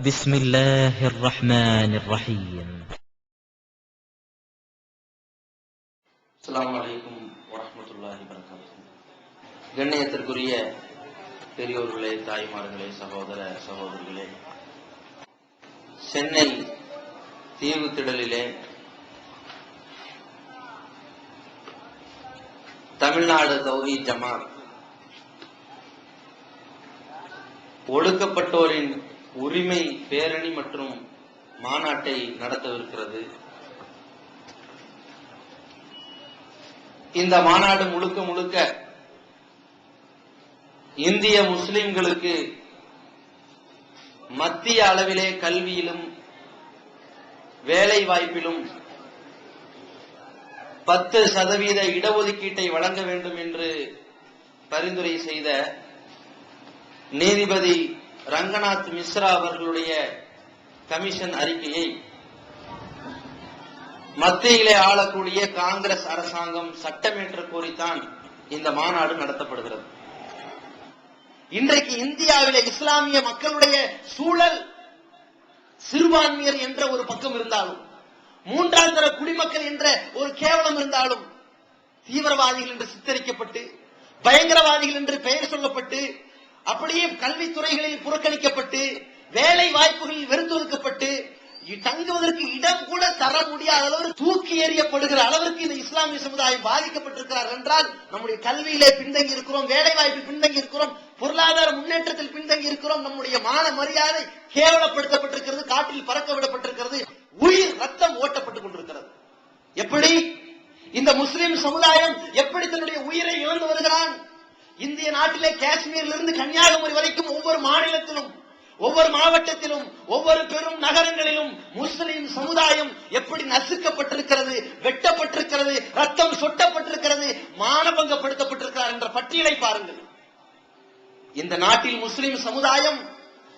بسم الله الرحمن الرحيم. அஸ்ஸலாமு அலைக்கும் வரஹ்மத்துல்லாஹி வபரகாத்துஹு. கண்ணியத்திற்குரிய பெரியோர்களே, தாய்மார்களே, சகோதர சகோதரிகளே, சென்னை தீவுத்திடலிலே தமிழ்நாடு தௌஹீத் ஜமாத் ஒடுக்கப்பட்டோரின் உரிமை பேரணி மற்றும் மாநாட்டை நடத்தவிருக்கிறது. இந்த மாநாடு முழுக்க முழுக்க இந்திய முஸ்லிம்களுக்கு மத்திய அளவிலே கல்வியிலும் வேலை வாய்ப்பிலும் 10% இடஒதுக்கீட்டை வழங்க வேண்டும் என்று பரிந்துரை செய்த நீதிபதி ரங்கநாத் மிஸ்ரா அவர்களுடைய கமிஷன் அறிக்கையை மத்தியிலே ஆளக்கூடிய காங்கிரஸ் அரசாங்கம் சட்டமேற்ற கோரித்தான் இந்த மாநாடு நடத்தப்படுகிறது. இன்றைக்கு இந்தியாவிலே இஸ்லாமிய மக்களுடைய சூழல் சிறுபான்மையர் என்ற ஒரு பக்கம் இருந்தாலும், மூன்றாம் தர குடிமக்கள் என்ற ஒரு கேவலம் இருந்தாலும், தீவிரவாதிகள் என்று சித்தரிக்கப்பட்டு, பயங்கரவாதிகள் என்று பெயர் சொல்லப்பட்டு, அப்படியே கல்வித்துறைகளில் புறக்கணிக்கப்பட்டு, வேலை வாய்ப்புகளில் வெறுத்தொதுக்கப்பட்டு, தங்குவதற்கு இடம் கூட தர முடியாத அளவு தூக்கி எறியப்படுகிற அளவிற்கு இந்த இஸ்லாமிய சமுதாயம் பாதிக்கப்பட்டிருக்கிறார் என்றால், நம்முடைய கல்வியிலே பின்தங்கி இருக்கிறோம், வேலை வாய்ப்பில் பின்தங்கி இருக்கிறோம், பொருளாதார முன்னேற்றத்தில் பின்தங்கி இருக்கிறோம், நம்முடைய மான மரியாதை கேவலப்படுத்தப்பட்டிருக்கிறது, காட்டில் பறக்க விடப்பட்டிருக்கிறது, உயிர் ரத்தம் ஓட்டப்பட்டுக் கொண்டிருக்கிறது. எப்படி இந்த முஸ்லிம் சமுதாயம் எப்படி தன்னுடைய உயிரை இழந்து வருகிறான்? இந்திய நாட்டிலே காஷ்மீரிலிருந்து கன்னியாகுமரி வரைக்கும் ஒவ்வொரு மாநிலத்திலும், ஒவ்வொரு மாவட்டத்திலும், ஒவ்வொரு பெரும் நகரங்களிலும் முஸ்லிம் சமுதாயம் எப்படி நசுக்கப்பட்டிருக்கிறது, வெட்டப்பட்டிருக்கிறது, ரத்தம் சொட்டப்பட்டிருக்கிறது, மானபங்கப்படுத்தப்பட்டிருக்கிறார் என்ற பட்டியலை பாருங்கள். இந்த நாட்டில் முஸ்லிம் சமுதாயம்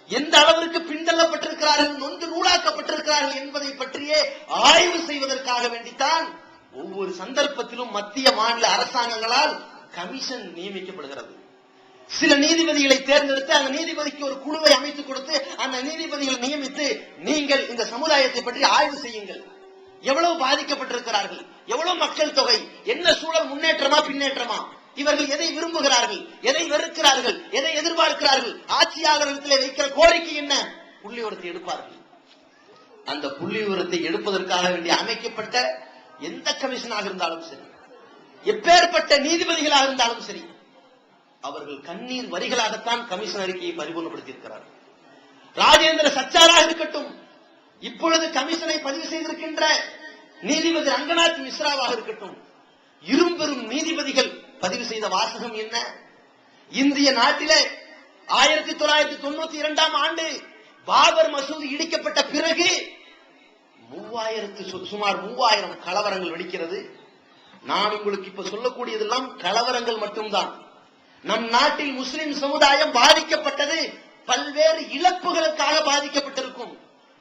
எந்த அளவிற்கு பின்தள்ளப்பட்டிருக்கிறார்கள், நொந்து நூலாக்கப்பட்டிருக்கிறார்கள் என்பதை பற்றியே ஆய்வு செய்வதற்காக வேண்டித்தான் ஒவ்வொரு சந்தர்ப்பத்திலும் மத்திய மாநில அரசாங்கங்களால் கமிஷன் நியமிக்கப்படுகிறது. சில நீதிபதிகளை தேர்ந்தெடுத்து அந்த நீதிபதிக்கு ஒரு குழுவை அமைத்துக் கொடுத்து அந்த நீதிபதிகளை நியமித்து, நீங்கள் இந்த சமுதாயத்தை பற்றி ஆய்வு செய்யுங்கள், எவ்வளவு பாதிக்கப்பட்டிருக்கிறார்கள், எவ்வளவு மக்கள் தொகை, என்ன சூழல், முன்னேற்றமா பின்னேற்றமா, இவர்கள் எதை விரும்புகிறார்கள், எதை வெறுக்கிறார்கள், எதை எதிர்பார்க்கிறார்கள், ஆட்சியாளர்களிடத்திலே வைக்கிற கோரிக்கை என்ன, புள்ளி விவரத்தை எடுப்பார்கள். அந்த புள்ளி விவரத்தை எடுப்பதற்காக வேண்டி அமைக்கப்பட்ட எந்த கமிஷனாக இருந்தாலும் சரி, எப்பேற்பட்ட நீதிபதிகளாக இருந்தாலும் சரி, அவர்கள் கண்ணீர் வரிகளாகத்தான் கமிஷன் அறிக்கையை பரிபூர்ணப்படுத்தி இருக்கிறார்கள். ராஜேந்திர சச்சாராக இருக்கட்டும், இப்பொழுது கமிஷனை பதிவு செய்திருக்கின்ற நீதிபதி ரங்கநாத் மிஸ்ராவாக இருக்கட்டும், இரும்பெரும் நீதிபதிகள் பதிவு செய்த வாசகம் என்ன? இந்திய நாட்டிலே 1992ஆம் ஆண்டு பாபர் மசூதி இடிக்கப்பட்ட பிறகு சுமார் 3000 கலவரங்கள் வெடிக்கிறது. நான் உங்களுக்கு இப்ப சொல்லக்கூடியதெல்லாம் கலவரங்கள் மட்டும்தான். நம் நாட்டில் முஸ்லிம் சமுதாயம் பாதிக்கப்பட்டது பல்வேறு இழப்புகளுக்காக பாதிக்கப்பட்டிருக்கும்,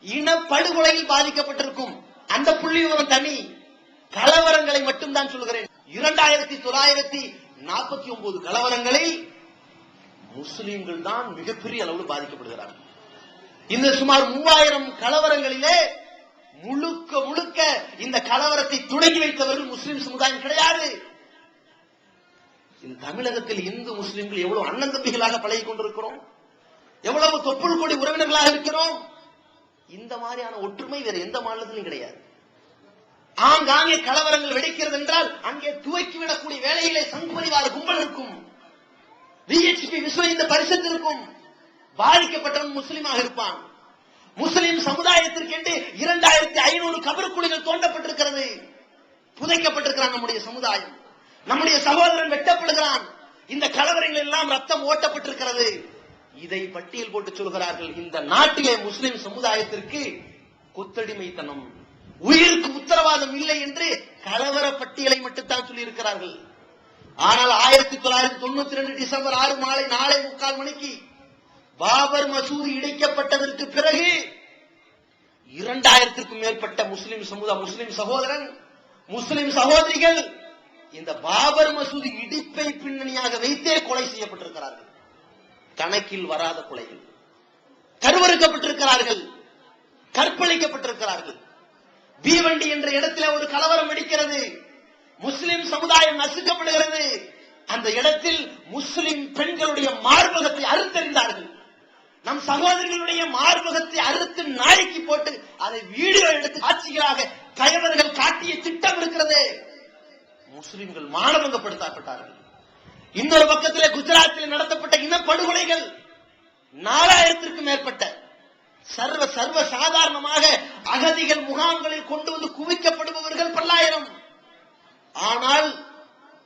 இனப்படுகொலையில் பாதிக்கப்பட்டிருக்கும். அந்த புள்ளி விவரம் தனி, கலவரங்களை மட்டும்தான் சொல்கிறேன். 2949 கலவரங்களில் முஸ்லிம்கள் தான் மிகப்பெரிய அளவில் பாதிக்கப்படுகிறார்கள். இந்த சுமார் 3000 கலவரங்களிலே முழுக்க முழுக்க இந்த கலவரத்தை தொடங்கி வைத்தவர்கள் முஸ்லிம் சமுதாயம் கிடையாது. இந்த தமிழகத்தில் இந்து முஸ்லிம்கள் எவ்வளவு அண்ணன் தம்பிகளாக பழகி கொண்டிருக்கிறோம், எவ்வளவு தொப்புள் கொடி உறவினர்களாக இருக்கிறோம். இந்த மாதிரியான ஒற்றுமை வேற எந்த மாநிலத்திலும் கிடையாது. ஆங்காங்கே கலவரங்கள் வெடிக்கிறது என்றால் அங்கே துவக்கிவிடக்கூடிய வேலையிலே சங்குபரிவார கும்பல் இருக்கும், விஎச்பி விஸ்வ இந்து பரிஷத் இருக்கும், பாதிக்கப்பட்டவன் முஸ்லிமாக இருப்பான். முஸ்லிம் சமுதாயத்திற்கு 2500 கபறுக்குழிகள் தோண்டப்பட்டிருக்கிறது, புதைக்கப்பட்டிருக்கிறான் நம்முடைய சமுதாயம். நம்முடைய சகோதரன் வெட்டப்படுகிறான், இந்த கலவரங்கள் எல்லாம் ரத்தம் ஓட்டப்பட்டிருக்கிறது. இதை பட்டியல் போட்டு சொல்கிறார்கள். இந்த நாட்டிலே முஸ்லிம் சமுதாயத்திற்கு கொத்தடிமைத்தனம், உயிருக்கு உத்தரவாதம் இல்லை என்று கலவர பட்டியலை மட்டும்தான் சொல்லி இருக்கிறார்கள். ஆனால் 1992 டிசம்பர் 6 மாலை 4:45 மணிக்கு பாபர் மசூதி இடிக்கப்பட்டதற்கு பிறகு 2000க்கும் மேற்பட்ட முஸ்லிம் சகோதரன், முஸ்லிம் சகோதரிகள் இந்த பாபர் மசூதி இடிப்பை பின்னணியாக வைத்தே கொலை செய்யப்பட்டிருக்கிறார்கள். கணக்கில் வராத கொலைகள், கருவறுக்கப்பட்டிருக்கிறார்கள். செய்கிறார்கள். பீவண்டி என்ற இடத்திலே ஒரு கலவரம் வெடிக்கிறது. முஸ்லிம் சமுதாயம் நசுக்கப்படுகிறது. அந்த இடத்தில் முஸ்லிம் பெண்களுடைய மார்பகத்தை அறுத்தறிந்தார்கள். நம் சகோதரிகளுடைய மார்பகத்தை அறுத்து நாய்க்கு போட்டு அதை வீடியோ எடுத்து காட்சிகளாக கயவர்கள் காட்டிய திட்டம் இருக்கிறது. முஸ்லிம்கள் மானபங்கப்படுத்தப்பட்டார்கள். இன்னொரு பக்கத்திலே குஜராத்தில் நடத்தப்பட்ட இனப்படுகொலைகள் 4000த்திற்கும் மேற்பட்ட சர்வ சாதாரணமாக அகதிகள் முகாம்களில் கொண்டு வந்து குவிக்கப்படுபவர்கள் பல்லாயிரம். ஆனால்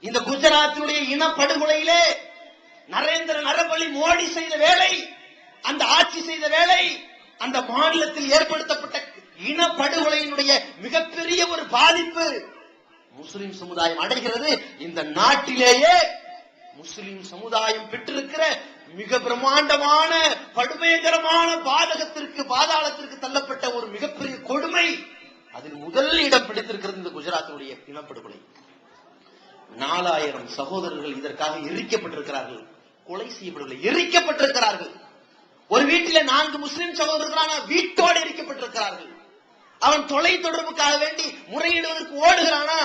இந்த குஜராத்தினுடைய இனப்படுகொலையிலே நரேந்திர நரபலி மோடி செய்த வேலை, அந்த ஆட்சி செய்த வேலை, அந்த மாநிலத்தில் ஏற்படுத்தப்பட்ட இனப்படுகொலையினுடைய மிகப்பெரிய ஒரு பாதிப்பு முஸ்லிம் சமுதாயம் அடைகிறது. இந்த நாட்டிலேயே முஸ்லிம் சமுதாயம் பெற்றிருக்கிற மிக பிரம்மாண்டமான படுபயங்கரமான பாதாளத்திற்கு தள்ளப்பட்ட ஒரு மிகப்பெரிய கொடுமை, அதில் முதல் இடம் பிடித்திருக்கிறது இந்த குஜராத்தினுடைய இனப்படுகொலை. 4000 சகோதரர்கள் இதற்காக எரிக்கப்பட்டிருக்கிறார்கள், கொலை செய்யப்படவில்லை, எரிக்கப்பட்டிருக்கிறார்கள். ஒரு வீட்டில 4 முஸ்லிம் சகோதரர்களான வீட்டோடு எரிக்கப்பட்டிருக்கிறார்கள். அவன் தொலை தொடர்புக்காக வேண்டி முறையிடுவதற்கு ஓடுகிறானா,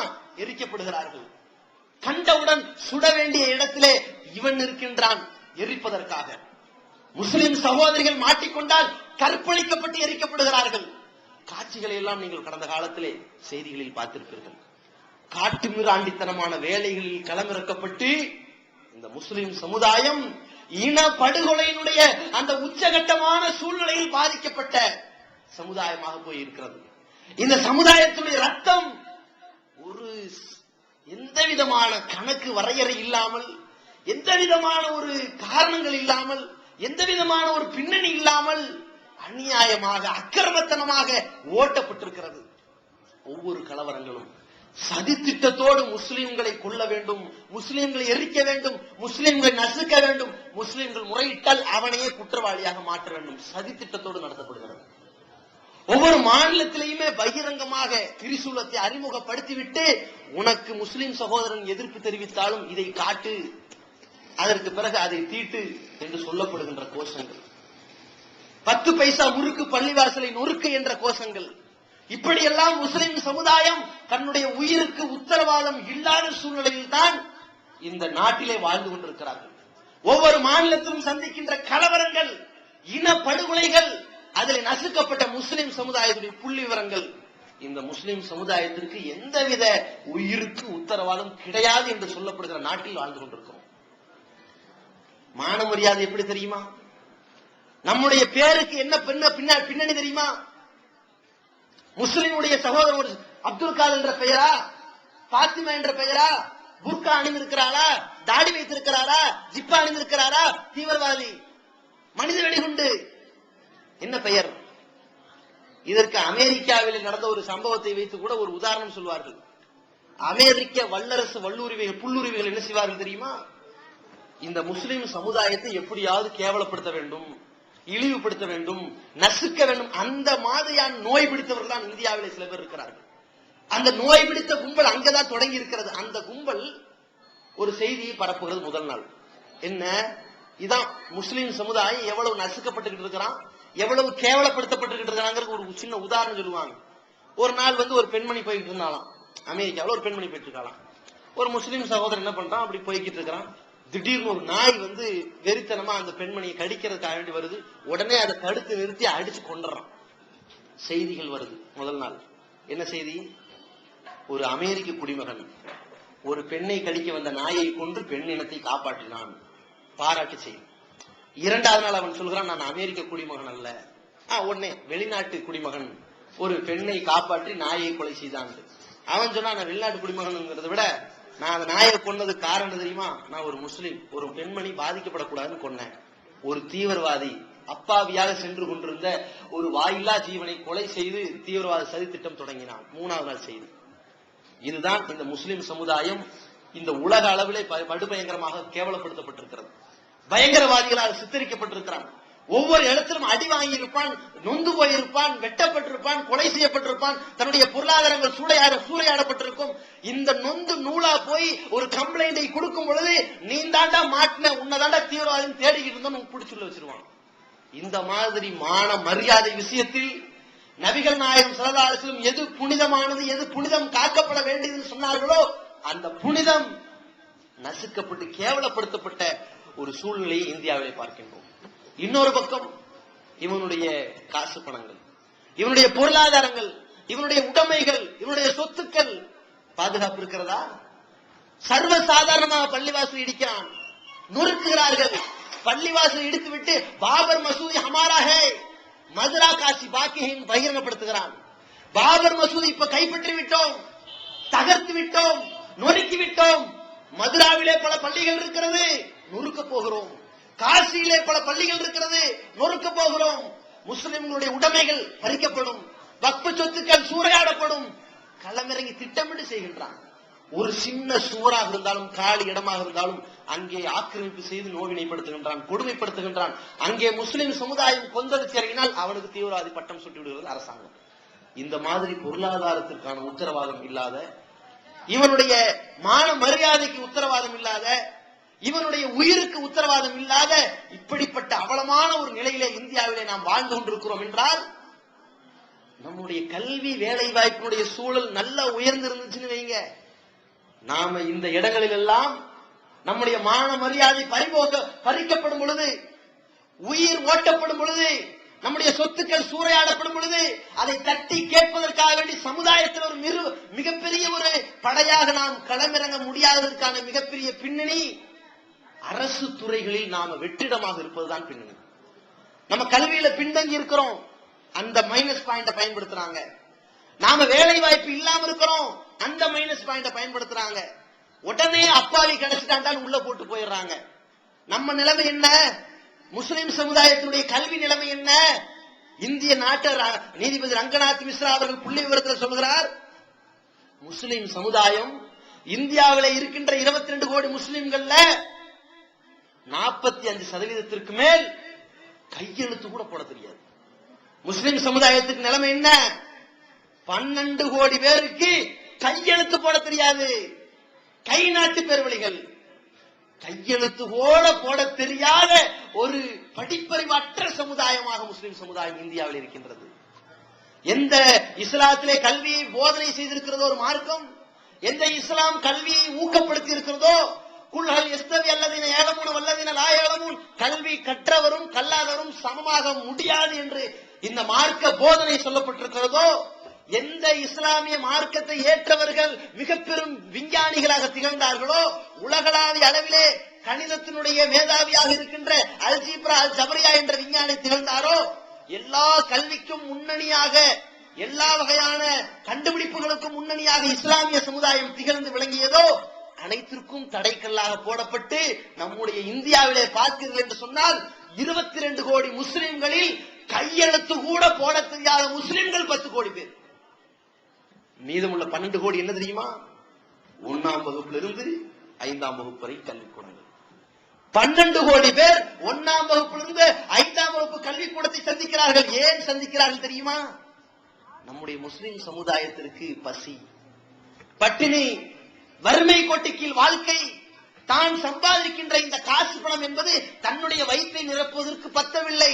எரிக்கப்படுகிறார்கள். கண்டவுடன் சுட வேண்டிய இடத்திலே இவன் இருக்கின்றான் எரிப்பதற்காக. முஸ்லிம் சகோதரிகள் மாட்டிக்கொண்டால் கற்பழிக்கப்பட்டு எரிக்கப்படுகிறார்கள். காட்சிகளை எல்லாம் நீங்கள் கடந்த காலத்திலே செய்திகளில் பார்த்திருப்பீர்கள். காட்டுமிராண்டித்தனமான வேலைகளில் களமிறக்கப்பட்டு இந்த முஸ்லிம் சமுதாயம் இனப்படுகொலையினுடைய அந்த உச்சகட்டமான சூழ்நிலையில் பாதிக்கப்பட்ட சமுதாயமாக போயிருக்கிறது. இந்த சமுதாயத்துடைய ரத்தம் ஒரு எந்த விதமான கணக்கு வரையறை இல்லாமல், எந்த விதமான ஒரு காரணங்கள் இல்லாமல், எந்த விதமான ஒரு பின்னணி இல்லாமல் அநியாயமாக அக்கிரமத்தனமாக ஓட்டப்பட்டிருக்கிறது. ஒவ்வொரு கலவரங்களும் சதித்திட்டத்தோடு முஸ்லிம்களை கொல்ல வேண்டும், முஸ்லிம்களை எரிக்க வேண்டும், முஸ்லிம்களை நசுக்க வேண்டும், முஸ்லிம்கள் முறையிட்டால் அவனையே குற்றவாளியாக மாற்ற வேண்டும், சதித்திட்டத்தோடு நடத்தப்படுகிறது. ஒவ்வொரு மாநிலத்திலேயுமே பகிரங்கமாக திரிசூலத்தை அறிமுகப்படுத்திவிட்டு உனக்கு முஸ்லிம் சகோதரன் எதிர்ப்பு தெரிவித்தாலும் இதை காட்டு, அதற்கு பிறகு அதை தீட்டு என்று சொல்லப்படுகின்ற கோஷங்கள், 10 பைசா முறுக்கு பள்ளிவாசலை நொறுக்கு என்ற கோஷங்கள், இப்படியெல்லாம் முஸ்லிம் சமுதாயம் தன்னுடைய உயிருக்கு உத்தரவாதம் இல்லாத சூழ்நிலையில் தான் இந்த நாட்டிலே வாழ்ந்து கொண்டிருக்கிறார்கள். ஒவ்வொரு மாநிலத்திலும் சந்திக்கின்ற கலவரங்கள், இனப்படுகொலைகள், அதில் நசுக்கப்பட்ட முஸ்லிம் சமுதாயத்துடைய புள்ளி விவரங்கள், இந்த முஸ்லிம் சமுதாயத்திற்கு எந்தவித உயிருக்கு உத்தரவாதம் கிடையாது என்று சொல்லப்படுகிற நாட்டில் வாழ்ந்து கொண்டிருக்கிறோம். மான மரியாதை எப்படி தெரியுமா? நம்முடைய பேருக்கு என்ன பின்னணி தெரியுமா? முஸ்லிமுடைய சகோதரர் அப்துல் காதர் என்ற பெயரா, பாத்திமா என்ற பெயரா, புர்கா அணிந்திருக்கிறாரா, தாடி வைத்திருக்கிறாரா, ஜிப்பா அணிந்திருக்கிறாரா, தீவிரவாதி, மனித வெடிகுண்டு, என்ன பெயர்? இதற்கு அமெரிக்காவில் நடந்த ஒரு சம்பவத்தை வைத்து கூட ஒரு உதாரணம் சொல்வார்கள். அமெரிக்க வல்லரசு புல்லுரிமைகள் என்ன செய்வார்கள் தெரியுமா? இந்த முஸ்லிம் சமுதாயத்தை எப்படியாவது கேவலப்படுத்த வேண்டும், இழிவுபடுத்த வேண்டும், நசுக்க வேண்டும், அந்த மாதிரியான நோய் பிடித்தவர்கள் தான் இந்தியாவிலே சில பேர் இருக்கிறார்கள். அந்த நோய் பிடித்த கும்பல் அங்கதான் தொடங்கி இருக்கிறது. அந்த கும்பல் ஒரு செய்தியை பரப்புகிறது முதல் நாள். என்ன? இதான் முஸ்லிம் சமுதாயம் எவ்வளவு நசுக்கப்பட்டு இருக்கிறான், எவ்வளவு கேவலப்படுத்தப்பட்டு இருக்கிறாங்க. ஒரு சின்ன உதாரணம் சொல்லுவாங்க. ஒரு நாள் ஒரு பெண்மணி போயிட்டு இருந்தாலாம், அமெரிக்காவில் ஒரு பெண்மணி போயிட்டு இருக்கலாம். ஒரு முஸ்லிம் சகோதரர் என்ன பண்றான், அப்படி போய்கிட்டு இருக்கிறான். திடீர்னு ஒரு நாய் வெறித்தனமா அந்த பெண்மணியை கடிக்கிறதுக்காக வேண்டி வருது. உடனே அதை தடுத்து நிறுத்தி அடிச்சு கொண்டுறான். செய்திகள் வருது முதல் நாள். என்ன செய்தி? ஒரு அமெரிக்க குடிமகன் ஒரு பெண்ணை கடிக்க வந்த நாயை கொன்று பெண் இனத்தை காப்பாற்றினான், பாராட்டு செய்தி. 2வது நாள் அவன் சொல்கிறான், நான் அமெரிக்க குடிமகன் அல்ல. உடனே வெளிநாட்டு குடிமகன் ஒரு பெண்ணை காப்பாற்றி நாயை கொலை செய்தான். அவன் சொன்னா, நான் வெளிநாட்டு குடிமகன் விட நான் அந்த நாயை கொன்னது காரணம் தெரியுமா? நான் ஒரு முஸ்லீம், ஒரு பெண்மணி பாதிக்கப்படக்கூடாதுன்னு கொன்னேன். ஒரு தீவிரவாதி அப்பாவியாக சென்று கொண்டிருந்த ஒரு வாயில்லா ஜீவனை கொலை செய்து தீவிரவாத சதி திட்டம் தொடங்கினான். 3வது நாள் செய்தி. இதுதான் இந்த முஸ்லிம் சமுதாயம் இந்த உலக அளவிலே படுபயங்கரமாக கேவலப்படுத்தப்பட்டிருக்கிறது. பயங்கரவாதிகளால் சித்தரிக்கப்பட்டிருக்கிறான். ஒவ்வொரு இடத்திலும் அடி வாங்கியிருப்பான், நொந்து போயிருப்பான், வெட்டப்பட்டிருப்பான், கொலை செய்யப்பட்டிருப்பான், தன்னுடைய பொருளாதாரங்கள் சூறையாடப்பட்டிருக்கும். இந்த நொந்து நூலா போய் ஒரு கம்ப்ளைண்டை கொடுக்கும் பொழுது, நீ தாண்டா மாட்டின, உன்னதாண்டா தீவிரவாதம் தேடிக்கிட்டு இருந்தோம் பிடிச்சுள்ள வச்சிருவான். இந்த மாதிரி மான மரியாதை விஷயத்தில் நபிகள் நாயகம் ஸல்லல்லாஹு அலைஹி வஸல்லம் எது புனிதமானது, எது புனிதம் காக்கப்பட வேண்டியதுன்னு சொன்னார்களோ அந்த புனிதம் நசுக்கப்பட்டு கேவலப்படுத்தப்பட்ட ஒரு சூழ்நிலையை இந்தியாவிலே பார்க்கின்றோம். இன்னொரு பக்கம் இவனுடைய காசு பணங்கள், இவனுடைய பொருளாதாரங்கள், இவனுடைய உடைமைகள், இவனுடைய சொத்துக்கள் பாதுகாப்பு இருக்கிறதா? சர்வசாதாரணமாக பள்ளிவாசல் இடிக்கிறான், நொறுக்குகிறார்கள். பள்ளிவாசல் இடித்து விட்டு பாபர் மசூதி ஹமாரா ஹே மதுரா காசி பாக்கியின் பகிரங்கப்படுத்துகிறான். பாபர் மசூதி இப்ப கைப்பற்றி விட்டோம், தகர்த்து விட்டோம், நொறுக்கி விட்டோம். மதுராவிலே பல பள்ளிகள் இருக்கிறது, நொறுக்க போகிறோம். காசியிலே பல பள்ளிகள் இருக்கிறது, நொறுக்க போகிறோம். முஸ்லிம்களுடைய உடைமைகள் பறிக்கப்படும், வக்ஃப் சொத்துக்கள் சூறையாடப்படும். களமிறங்கி திட்டமிட்டு செய்கின்றான். ஒரு சின்ன சுவராக இருந்தாலும் காலி இடமாக இருந்தாலும் அங்கே ஆக்கிரமிப்பு செய்து நோவினைப்படுத்துகின்றான், கொடுமைப்படுத்துகின்றான். அங்கே முஸ்லிம் சமுதாயம் கொந்தளித்து இறங்கினால் அவனுக்கு தீவிரவாதி பட்டம் சுட்டி விடுகிறது அரசாங்கம். இந்த மாதிரி பொருளாதாரத்திற்கான உத்தரவாதம் இல்லாத, இவனுடைய மான மரியாதைக்கு உத்தரவாதம் இல்லாத, இவனுடைய உயிருக்கு உத்தரவாதம் இல்லாத இப்படிப்பட்ட அவலமான ஒரு நிலையிலே இந்தியாவிலே நாம் வாழ்ந்து கொண்டிருக்கிறோம் என்றால், நம்முடைய கல்வி வேலை வாய்ப்பினுடைய சூழல் நல்லா உயர்ந்திருந்துச்சுன்னு வைங்க, நாம இந்த இடங்களில் எல்லாம் நம்முடைய மான மரியாதை பறிக்கப்படும் பொழுது, உயிர் ஓட்டப்படும் பொழுது, நம்முடைய சொத்துக்கள் சூறையாடப்படும் பொழுது அதை தட்டி கேட்பதற்காக வேண்டி சமுதாயத்தில் ஒரு மிகப்பெரிய ஒரு படையாக நாம் களமிறங்க முடியாததற்கான மிகப்பெரிய பின்னணி அரசு துறைகளில் நாம வெற்றிடமாக இருப்பதுதான் பின்னணி. நம்ம கல்வியில பின்தங்கி இருக்கிறோம், அந்த மைனஸ் பாயிண்ட பயன்படுத்துறாங்க. நாம வேலை வாய்ப்பு இல்லாம இருக்கிறோம், அந்த மைனஸ் பாயிண்ட பயன்படுத்துறாங்க. உடனே அப்பாவி கிடைச்சிட்டாண்டான்னு உள்ள போட்டு போயிடுறாங்க. நம்ம நிலைமை என்ன? முஸ்லிம் சமுதாயத்தினுடைய கல்வி நிலைமை என்ன? இந்திய நாட்டு நீதிபதி ரங்கநாத் மிஸ்ரா அவர்கள் புள்ளி விவரத்தில் சொல்கிறார், முஸ்லிம் சமுதாயம் இந்தியாவில் இருக்கின்ற 22 கோடி முஸ்லிம்கள்ல 45% மேல் கையெழுத்து கூட போட தெரியாது. முஸ்லிம் சமுதாயத்துக்கு நிலைமை என்ன? 12 கோடி பேருக்கு கையெழுத்து போட தெரியாது. கை நாட்டு பேர்வழிகள், கையெழுத்து போட தெரியாத ஒரு படிப்பறிவற்ற சமுதாயமாக முஸ்லிம் சமுதாயம் இந்தியாவில் இருக்கின்றது. எந்த இஸ்லாத்திலே கல்வியை போதனை செய்திருக்கிறதோ ஒரு மார்க்கம், எந்த இஸ்லாம் கல்வியை ஊக்கப்படுத்தி இருக்கிறதோ, குல்ஹல் எஸ்தவி அல்லதீன யஅலமூன வல்லதீன லா யஅலமூன், கல்வி கற்றவரும் கல்லாதவரும் சமமாக முடியாது என்று இந்த மார்க்க போதனை சொல்லப்பட்டிருக்கிறதோ, எந்த இஸ்லாமிய மார்க்கத்தை ஏற்றவர்கள் மிக பெரும் விஞ்ஞானிகளாக திகழ்ந்தார்களோ, உலகளாவிய அளவிலே கணிதத்தினுடைய மேதாவியாக இருக்கின்ற அல்ஜீப்ரா அல் ஜபரியா என்ற விஞ்ஞானி திகழ்ந்தாரோ, எல்லா கல்விக்கும் முன்னணியாக, எல்லா வகையான கண்டுபிடிப்புகளுக்கும் முன்னணியாக இஸ்லாமிய சமுதாயம் திகழ்ந்து விளங்கியதோ, அனைத்திற்கும் தடைக்கல்லாக போடப்பட்டு நம்முடைய இந்தியாவிலே பார்த்தீர்கள் என்று சொன்னால் 22 கோடி முஸ்லிம்களில் கையெழுத்து கூட போட தெரியாத முஸ்லிம்கள் 10 கோடி பேர். மீதமுள்ள 12 கோடி என்ன தெரியுமா? 1ஆம் வகுப்பிலிருந்து 5ஆம் வகுப்பு வரை கல்விக்கூடங்கள். 12 கோடி பேர் 1ஆம் வகுப்பிலிருந்து 5ஆம் வகுப்பு கல்விக்கூடத்தை சந்திக்கிறார்கள். ஏன் சந்திக்கிறார்கள் தெரியுமா? நம்முடைய முஸ்லிம் சமுதாயத்திற்கு பசி, பட்டினி, வறுமை கோட்டுக்கீழ் வாழ்க்கை, தான் சம்பாதிக்கின்ற இந்த காசு பணம் என்பது தன்னுடைய வயிற்றை நிரப்புவதற்கு பத்தவில்லை.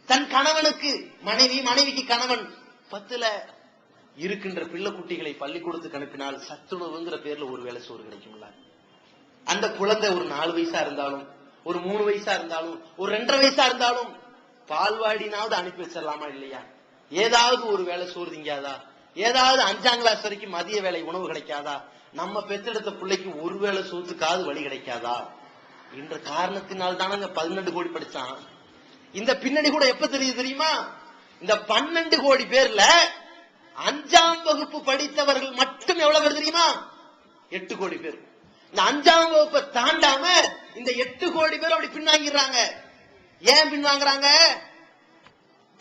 தன் கணவனுக்கு மனைவி, மனைவிக்கு கணவன் பத்துல இருக்கின்ற பிள்ளை குட்டிகளை பள்ளிக்கூடத்துக்கு அனுப்பினால் சத்துணவுங்கிற பேர்ல ஒரு வேளை சோறு கிடைக்கும்ல. அந்த குழந்தை ஒரு 4 வயசா இருந்தாலும், ஒரு 3 வயசா இருந்தாலும், ஒரு 2.5 வயசா இருந்தாலும் பால்வாடினாவது அனுப்பி வச்சிடலாமா இல்லையா? ஏதாவது ஒரு வேளை சோறு திங்காதா? ஏதாவது 5ஆம் கிளாஸ் வரைக்கும் மதிய வேலை உணவு கிடைக்காதா? நம்ம பெற்றெடுத்த பிள்ளைக்கு ஒரு வேளை சோத்துக்காவது வழி கிடைக்காதா என்ற காரணத்தினால் தானங்க 12 கோடி படிச்சான். இந்த பின்னணி கூட எப்ப தெரியுமா? இந்த 12 கோடி பேர்ல 5ஆம் வகுப்பு படித்தவர்கள் மட்டும் எவ்வளவு பேர் தெரியுமா? 8 கோடி பேர். இந்த 5ஆம் வகுப்பை தாண்டாம இந்த 8 கோடி பேர் அப்படி பின்வாங்கிறாங்க. ஏன் பின்வாங்குறாங்க?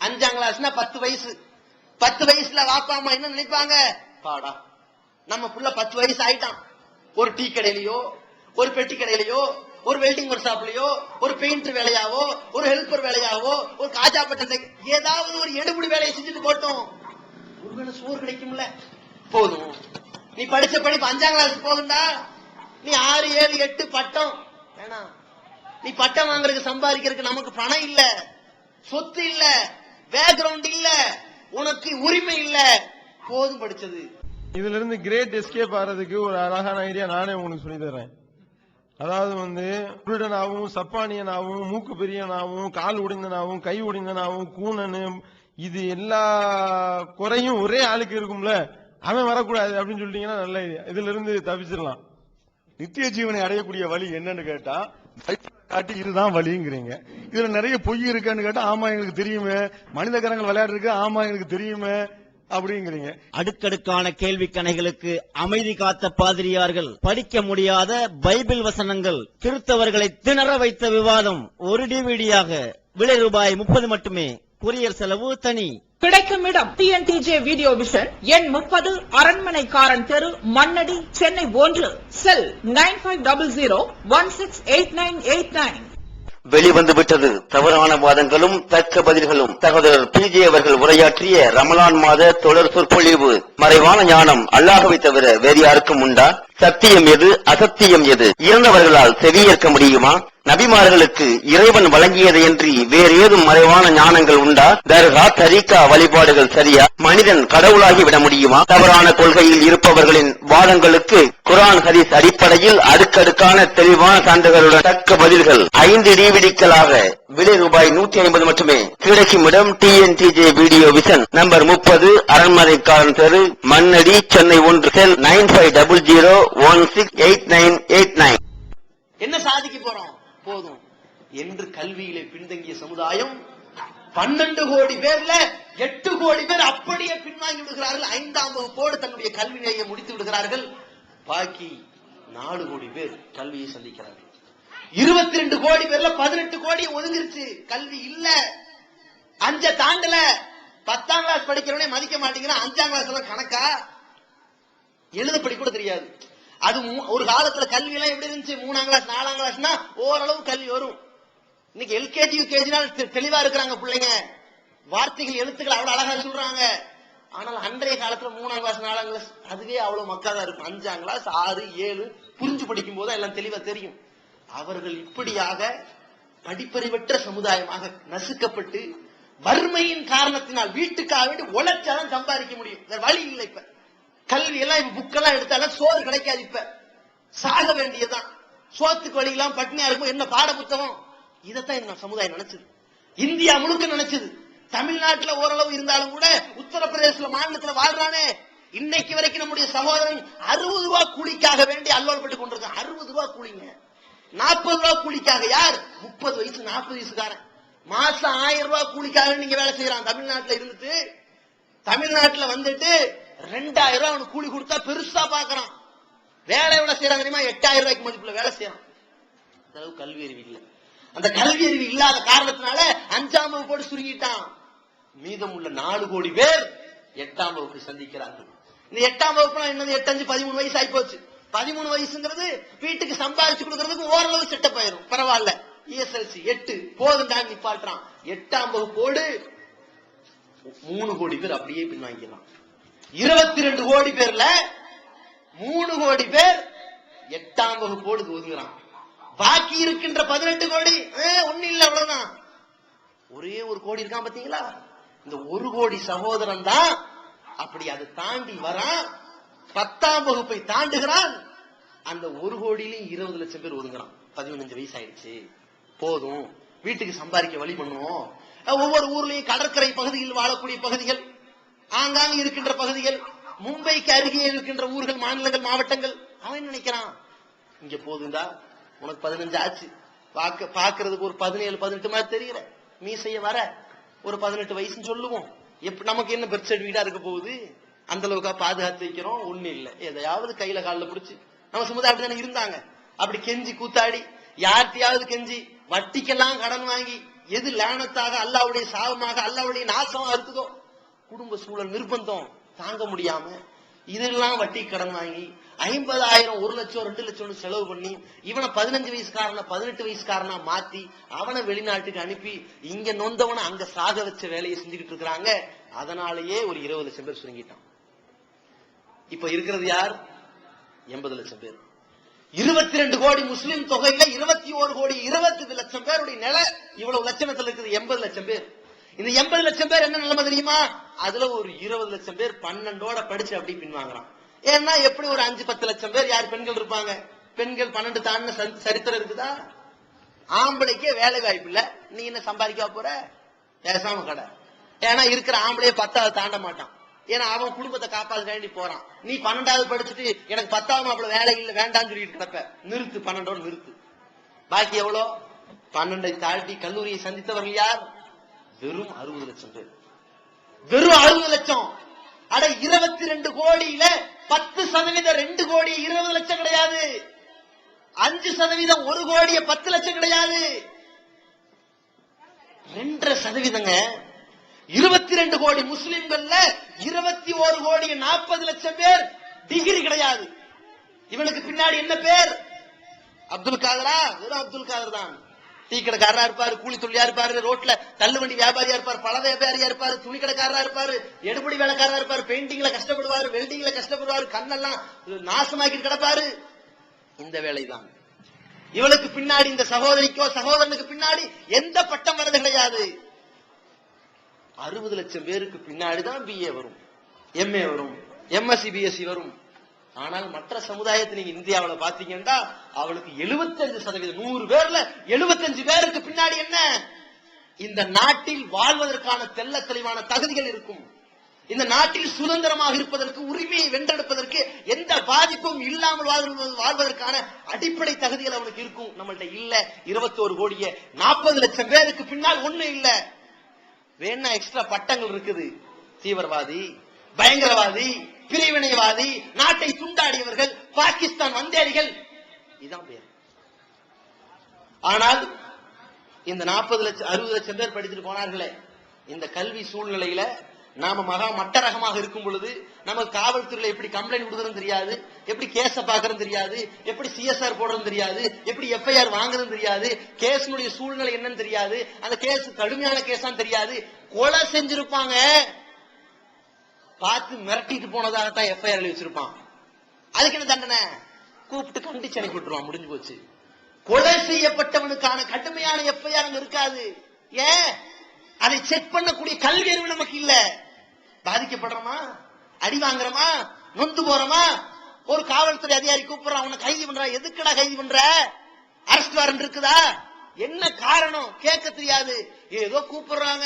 5ஆம் கிளாஸ்னா 10 வயசு. 10 வயசுல வாப்பா அம்மா என்ன நினைப்பாங்க? பாடா நம்ம புள்ள 10 வயசு ஆயிட்டான், ஒரு டீ கடையிலயோ, ஒரு பெட்டி கடையிலயோ, ஒரு வெல்டிங் ஒர்க் ஷாப்லயோ, ஒரு பெயிண்டர் வேலையாவோ, ஒரு ஹெல்பர் வேலையாவோ, ஒரு காஜா பட்டத்தை ஏதாவது ஒரு எடுபடி வேலையை செஞ்சுட்டு போட்டோம், ஒருவேளை சோறு கிடைக்கும்ல, போதும். நீ படிச்ச படிப்பு 5ஆம் கிளாஸ் போகுண்டா, நீ 6, 7, 8 பட்டம் வேணாம். நீ பட்டம் வாங்குறதுக்கு சம்பாதிக்கிறதுக்கு நமக்கு பணம் இல்ல, சொத்து இல்ல, பேக்ரவுண்ட் இல்ல, உனக்கு உரிமை இல்ல, போதும் படிச்சது. இதுல இருந்து கிரேட் எஸ்கேப் ஆறதுக்கு ஒரு அழகான ஐடியா நானே உங்களுக்கு சொல்லி தரேன். அதாவது குருடனாவும் சப்பானியனாவும் மூக்கு பெரியனாவும் கால் உடைந்தனாவும் கை உடைந்தனாவும் கூணனு இது எல்லா குறையும் ஒரே ஆளுக்கு இருக்கும்ல, அவன் வரக்கூடாது அப்படின்னு சொல்லிட்டீங்கன்னா நல்ல ஐடியா. இதுல இருந்து தப்பிச்சிடலாம். நித்திய ஜீவனை அடையக்கூடிய வழி என்னன்னு கேட்டா காட்டி இதுதான் வழிங்கிறீங்க. இதுல நிறைய பொய் இருக்கான்னு கேட்டா ஆமா எங்களுக்கு தெரியுமே, மனித கரங்கள் விளையாடு இருக்கு ஆமா எங்களுக்கு தெரியுமே அப்படிங்கிறீங்க. அடுக்கடுக்கான கேள்வி கணைகளுக்கு அமைதி காத்த பாதிரியார்கள், படிக்க முடியாத பைபிள் வசனங்கள், கிறிஸ்தவர்களை திணற வைத்த விவாதம் ஒரு டிவிடியாக, விலை ரூபாய் 30 மட்டுமே, கொரியர் செலவு தனி. கிடைக்கும் இடம் TNTJ வீடியோ விஷன், எண் 30, அரண்மனைக்காரன் தெரு, மண்ணடி, சென்னை 1. செல் 9500168989. வெளிவந்து விட்டது தவறான வாதங்களும் தக்க பதில்களும். சகோதரர் PJ அவர்கள் உரையாற்றிய ரமலான் மாத தொடர் சொற்பொழிவு. மறைவான ஞானம் அல்லாஹ்வை தவிர வேறு யாருக்கும் உண்டா? சத்தியம் எது, அசத்தியம் எது? இறந்தவர்களால் செவியேற்க முடியுமா? நபிமார்களுக்கு இறைவன் வழங்கியதையன்றி வேறு ஏதும் மறைவான ஞானங்கள் உண்டா? தர்கா தரீகா வழிபாடுகள் சரியா? மனிதன் கடவுளாகி விட முடியுமா? தவறான கொள்கையில் இருப்பவர்களின் வாதங்களுக்கு குர்ஆன் ஹதீஸ் அடிப்படையில் அடுக்கடுக்கான தெளிவான சான்றுகளுடன் தக்க பதில்கள் 5 டிவிடிக்களாக விலை ரூபாய் 150 மட்டுமே. கிடைக்கும் இடம் TNTJ வீடியோ விஷன், நம்பர் 30, அரண்மனைக்காரன் தெரு, மண்ணடி, சென்னை 1. செல் 9500168989. என்ன சாதிக்க போறோம்? போதும் என்று கல்வியிலே பின்தங்கிய சமுதாயம் 12 கோடி பேர்ல 8 கோடி பேர் அப்படியே பின்வாங்கி விடுகிறார்கள். 5ஆம் வகுப்போடு தன்னுடைய கல்வி நிலையை முடித்து விடுகிறார்கள். பாக்கி 4 கோடி பேர் கல்வியை சந்திக்கிறார்கள். 22 கோடி பேர்ல 18 கோடி ஒதுங்கிருச்சு. கல்வி இல்ல, 5 தாண்டல. 10ஆம் கிளாஸ் படிக்கிறவனே மதிக்க மாட்டேங்கிறான். 5ஆம் கிளாஸ் கணக்கா எழுத படி கூட தெரியாது. அது ஒரு காலத்துல கல்வி எல்லாம் எப்படி இருந்துச்சு? 3ஆம் கிளாஸ் 4ஆம் கிளாஸ்னா ஓரளவு கல்வி வரும். இன்னைக்கு LKG UKG தெளிவா இருக்கிறாங்க பிள்ளைங்க, வார்த்தைகள் எழுத்துக்கள் அவ்வளவு அழகா சொல்றாங்க. ஆனால் அன்றைய காலத்துல 3ஆம் கிளாஸ் 4ஆம் கிளாஸ் அதுவே அவ்வளவு மக்காதான் இருக்கும். 5ஆம் கிளாஸ் 6, 7 புரிஞ்சு படிக்கும் போது எல்லாம் தெளிவா தெரியும். அவர்கள் இப்படியாக படிப்பறிவற்ற சமுதாயமாக நசுக்கப்பட்டு வறுமையின் காரணத்தினால் வீட்டுக்காக வேண்டி உழைச்சாதான் சம்பாதிக்க முடியும். வேற வழி இல்லை. இப்ப கல்வி எல்லாம் புக்கெல்லாம் எடுத்தாலும் சோறு கிடைக்காது. இப்ப சாக வேண்டியதுதான். சோத்துக்கு வழி எல்லாம் பட்டினியா இருக்கும். என்ன பாட புத்தகம்? இதைத்தான் என்ன சமுதாயம் நினைச்சது, இந்தியா முழுக்க நினைச்சது. தமிழ்நாட்டுல ஓரளவு இருந்தாலும் கூட உத்தரப்பிரதேச மாநிலத்தில் வாழ்றானே, இன்னைக்கு வரைக்கும் நம்முடைய சகோதரன் 60 ரூபாய் கூலிக்காக வேண்டி அல்லோல்பட்டு கொண்டிருக்கான். 60 ரூபாய் கூலிங்க, 40 ரூபாய் கூலிக்காக. யார்? 30 வயசு 40 வயசுக்காரன் மாசம் 1000 ரூபாய் கூலிக்காக நீங்க வேலை செய்யறான். தமிழ்நாட்டுல இருந்துட்டு தமிழ்நாட்டுல வந்துட்டு 2000 ரூபாய் அவனுக்கு கூலி கொடுத்தா பெருசா பாக்குறான். வேலை எவ்வளவு செய்யறாங்க தெரியுமா? 8000 ரூபாய்க்கு மதிப்புல வேலை செய்யறான். அளவு கல்வி அறிவு இல்லை. அந்த கல்வி அறிவு இல்லாத காரணத்தினால 5ஆம் வகுப்போடு சுருங்கிட்டான். மீதம் உள்ள 4 கோடி பேர் 8ஆம் வகுப்பை சந்திக்கிறார்கள். இந்த 8ஆம் வகுப்புல என்னது? 8, 5, 13 வயசு ஆகி போச்சு. 13 வயசுங்கிறது வீட்டுக்கு சம்பாதிச்சு கொடுக்கறதுக்கு ஓரளவு செட்டப் ஆயிரும். பரவாயில்ல, ESLC 8 போதும் தான் நிப்பாட்டுறான். 8ஆம் வகுப்போடு 3 கோடி பேர் அப்படியே பின்வாங்கிடலாம். 22 கோடி பேர்ல 3 கோடி பேர் 8ஆம் வகுப்போடு ஒதுங்குறான். பாக்கி இருக்கின்ற 18 கோடி ஒண்ணு இல்ல, அவ்வளவுதான். ஒரே ஒரு கோடி இருக்கான் பாத்தீங்களா? இந்த 1 கோடி சகோதரன் தான் அப்படி அதை தாண்டி வரான். 10ஆம் வகுப்பை தாண்டுகிறான். அந்த 1 கோடியிலும் 20 லட்சம் பேர் ஒதுங்குறான். 15 வயசு ஆயிடுச்சு, போதும், வீட்டுக்கு சம்பாதிக்க வழி பண்ணுவோம். ஒவ்வொரு ஊர்லயும் கடற்கரை பகுதியில் வாழக்கூடிய பகுதிகள், ஆங்காங்க இருக்கின்ற பகுதிகள், மும்பைக்கு அருகே இருக்கின்ற ஊர்கள், மாநிலங்கள், மாவட்டங்கள், அவன் நினைக்கிறான் இங்க போதுண்டா, உனக்கு 15 ஆச்சு, பாக்குறதுக்கு ஒரு 17, 18 மாதிரி தெரியற, மீசைய வர ஒரு 18 வயசுன்னு சொல்லுவோம். நமக்கு என்ன பெர்த் சர்டிபிகேட்டா இருக்க போகுது? அந்த அளவுக்கா பாதுகாத்து வைக்கிறோம்? ஒண்ணு இல்ல, எதையாவது கையில காலில் பிடிச்சு. நம்ம சமுதாயம் அப்படித்தானே இருந்தாங்க. அப்படி கெஞ்சி கூத்தாடி, யார்கிட்டயாவது கெஞ்சி, வட்டிக்கெல்லாம் கடன் வாங்கி, எது லானத்தாக அல்லாஹ்வுடைய சாபமாக அல்லாஹ்வுடைய நாசமா இருக்குதோ, குடும்ப சூழல் நிர்பந்தம் தாங்க முடியாம இதெல்லாம் வட்டி கடன் வாங்கி 50,000, 1 லட்சம், 2 லட்சம் செலவு பண்ணி இவனை 15 வயசுக்காரனா 18 வயசுக்காரனா மாத்தி அவனை வெளிநாட்டுக்கு அனுப்பி இங்க நொந்தவனை அங்க சாக வச்ச வேலையை செஞ்சுக்கிட்டு இருக்கிறாங்க. அதனாலேயே ஒரு 20 லட்சம் பேர் சுருங்கிட்டான். இப்ப இருக்கிறது யார்? 80 லட்சம் பேர். 22 கோடி முஸ்லிம் தொகையில 21 கோடி 20 லட்சம் பேருடைய நிலை இவ்வளவு லட்சணத்தில் இருக்குது. 80 லட்சம் பேர். இந்த 80 லட்சம் பேர் என்ன நிலைமை தெரியுமா? அதுல ஒரு 20 லட்சம் பேர் 12ஓட படிச்சு அப்படி பின்வாங்கலாம். ஏன்னா எப்படி ஒரு 5-10 லட்சம் பேர் யார் பெண்கள் இருப்பாங்க? பெண்கள் 12 தாண்டின சரித்திரம் இருக்குதா? ஆம்பளைக்கே வேலை வாய்ப்பு இல்ல, நீ என்ன சம்பாதிக்க போற? பேசாம கடை. ஏன்னா இருக்கிற ஆம்பளையே 10வது தாண்ட மாட்டான். ஏன்னா அவன் குடும்பத்தை காப்பாற்ற வேண்டி போறான். நீ 12வது படிச்சுட்டு எனக்கு 10வது மாப்பிள்ள வேலை இல்ல வேண்டாம்னு சொல்லிட்டு கிடப்ப. நிறுத்து, 12ஓட நிறுத்து. பாக்கி எவ்வளோ? 12ஐ தாண்டி கல்லூரியை சந்தித்தவர்கள் யார்? வெறும் 60 லட்சம் பேர். வெறும் 60 லட்சம். அட 22 கோடியில 10% 2 கோடி 20 லட்சம் கிடையாது. 5% 1 கோடிய 10 லட்சம் கிடையாது. 2.5%. 22 கோடி முஸ்லிம்கள்ல 21 கோடி 40 லட்சம் பேர் டிகிரி கிடையாது. இவனுக்கு பின்னாடி என்ன பேர்? அப்துல் காதரா? வெறும் அப்துல் காதர் தான். டீ கடைக்காரரா இருப்பாரு, கூலி தொழிலா இருப்பாரு, ரோட்ல தள்ளுவண்டி வியாபாரியா இருப்பாரு, பழ வியாபாரியா இருப்பாரு, துணி கடைக்காரரா இருப்பாரு, எடுபடி வேலைக்காரரா இருப்பாரு, பெயிண்டிங்ல கஷ்டப்படுவாரு, வெல்டிங்ல கஷ்டப்படுவாரு, கண்ணெல்லாம் நாசமாக்கிட்டு கிடப்பாரு. இந்த வேலைதான். இவளுக்கு பின்னாடி இந்த சகோதரிக்கோ சகோதரனுக்கு பின்னாடி எந்த பட்டம் வரது கிடையாது. 60 லட்சம் பேருக்கு பின்னாடிதான் BA வரும், MA வரும், MSc BSc வரும். ஆனால் மற்ற சமுதாயத்தில் நீங்க இந்தியாவில் பாத்தீங்கன்னா அவளுக்கு 75%, 100 பேர்ல 75 பேருக்கு பின்னாடி என்ன? இந்த நாட்டில் வாழ்வதற்கான தெள்ள தெளிவான தகுதிகள் இருக்கும். இந்த நாட்டில் சுதந்திரமாக இருப்பதற்கு, உரிமையை வென்றெடுப்பதற்கு, எந்த பாதிப்பும் இல்லாமல் வாழ்வதற்கான அடிப்படை தகுதிகள் அவனுக்கு இருக்கும். நம்மள்ட்ட இல்ல. 21 கோடியே 40 லட்சம் பேருக்கு பின்னால் ஒண்ணு இல்ல. வேணா எக்ஸ்ட்ரா பட்டங்கள் இருக்குது. தீவிரவாதி, பயங்கரவாதி, பிரிவினைவாதி, நாட்டை துண்டாடியவர்கள், பாகிஸ்தான் வந்தேரிகள், இதான் பேர். ஆனால் இந்த 40 லட்சம் 60 லட்சம் பேர் படிச்சுட்டு போனார்களே, இந்த கல்வி சூழ்நிலையில நாம மகா மட்ட ரகமாக இருக்கும் பொழுது நமக்கு காவல்துறையில எப்படி கம்ப்ளைண்ட் கொடுக்கறதுன்னு தெரியாது, எப்படி கேஸ பாக்குறது தெரியாது, எப்படி CSR போடுறது தெரியாது, எப்படி FIR வாங்குறது தெரியாது, கேஸினுடைய சூழ்நிலை என்னன்னு தெரியாது, அந்த கேஸ் கடுமையான கேஸான்னு தெரியாது. கொலை செஞ்சிருப்பாங்க, பார்த்து மிரட்டிட்டு போனதாகத்தான் FIR எழுதி வச்சிருப்பான். அதுக்கு என்ன தண்டனை? கூப்பிட்டு கண்டிச்சு அனுப்பி விட்டுருவான், முடிஞ்சு போச்சு. கொலை செய்யப்பட்டவனுக்கான கடுமையான FIR அங்க இருக்காது. ஏன்? அதை செக் பண்ணக்கூடிய கல்வி அறிவு நமக்கு இல்ல. பாதிக்கப்படுறோமா, அடி வாங்குறோமா, நொந்து போறோமா, ஒரு காவல்துறை அதிகாரி கூப்பிடுறான், உன்னை கைது பண்ற, எதுக்குடா கைது பண்ற? அரெஸ்ட் வாரண்ட் இருக்குதா? என்ன காரணம் கேட்க தெரியாது. ஏதோ கூப்பிடுறாங்க.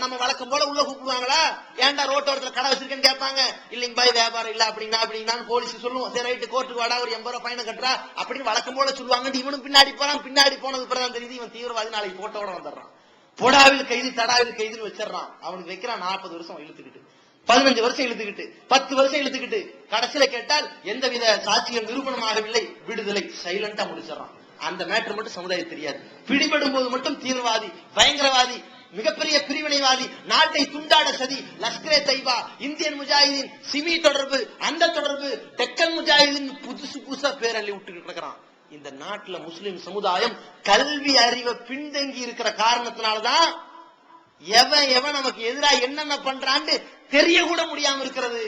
நம்ம வழக்கம் போல உள்ள கூப்பிடுவாங்களா? ஏன்டா ரோட்டோரத்துல கடை வச்சிருக்கேன்னு கேட்பாங்க. இல்லைங்க பாய் வியாபாரம் இல்ல அப்படின்னா போலீஸ் சொல்லுவோம். சரி ரைட்டு, கோர்ட்டுக்கு வாடா, ஒரு 80 ரூபாய் ஃபைன் கட்டுறா அப்படின்னு வழக்கம் போல சொல்லுவாங்க. இவனும் பின்னாடி போறான். பின்னாடி போனது பிறகு தெரியுது இவன் தீவிரவாதி, நாளைக்கு போட்டோட வந்துடுறான். பொடாவில் கைது, தடாவில் கைதுன்னு வச்சிடறான். அவனுக்கு வைக்கிறான் 40 வருஷம் இழுத்துக்கிட்டு, 15 வருஷம் இழுத்துக்கிட்டு, 10 வருஷம் இழுத்துக்கிட்டு, கடைசியில கேட்டால் எந்தவித சாட்சியம் நிரூபணமாகவில்லை, விடுதலை, சைலண்டா முடிச்சிடறான். அந்த மேட்டர் மட்டும் சமுதாயம் தெரியாது. பிடிபடும் போது மட்டும் தீவிரவாதி, பயங்கரவாதி, மிகப்பெரிய பிரிவினைவாதி, நாட்டை துண்டாட சதி, லஷ்கரே தைபா, இந்தியன் முஜாஹிதீன், சிமி தொடர்பு, அந்த தொடர்பு, டெக்கன் முஜாஹிதீன் புதுசா பேரள்ளி விட்டுக்கிட்டு இருக்கிறான். இந்த நாட்டுல முஸ்லிம் சமுதாயம் கல்வி அறிவை பின்தங்கி இருக்கிற காரணத்தினாலதான் எவன் நமக்கு எதிராக என்னென்ன பண்றான்னு தெரிய கூட முடியாம இருக்கிறது.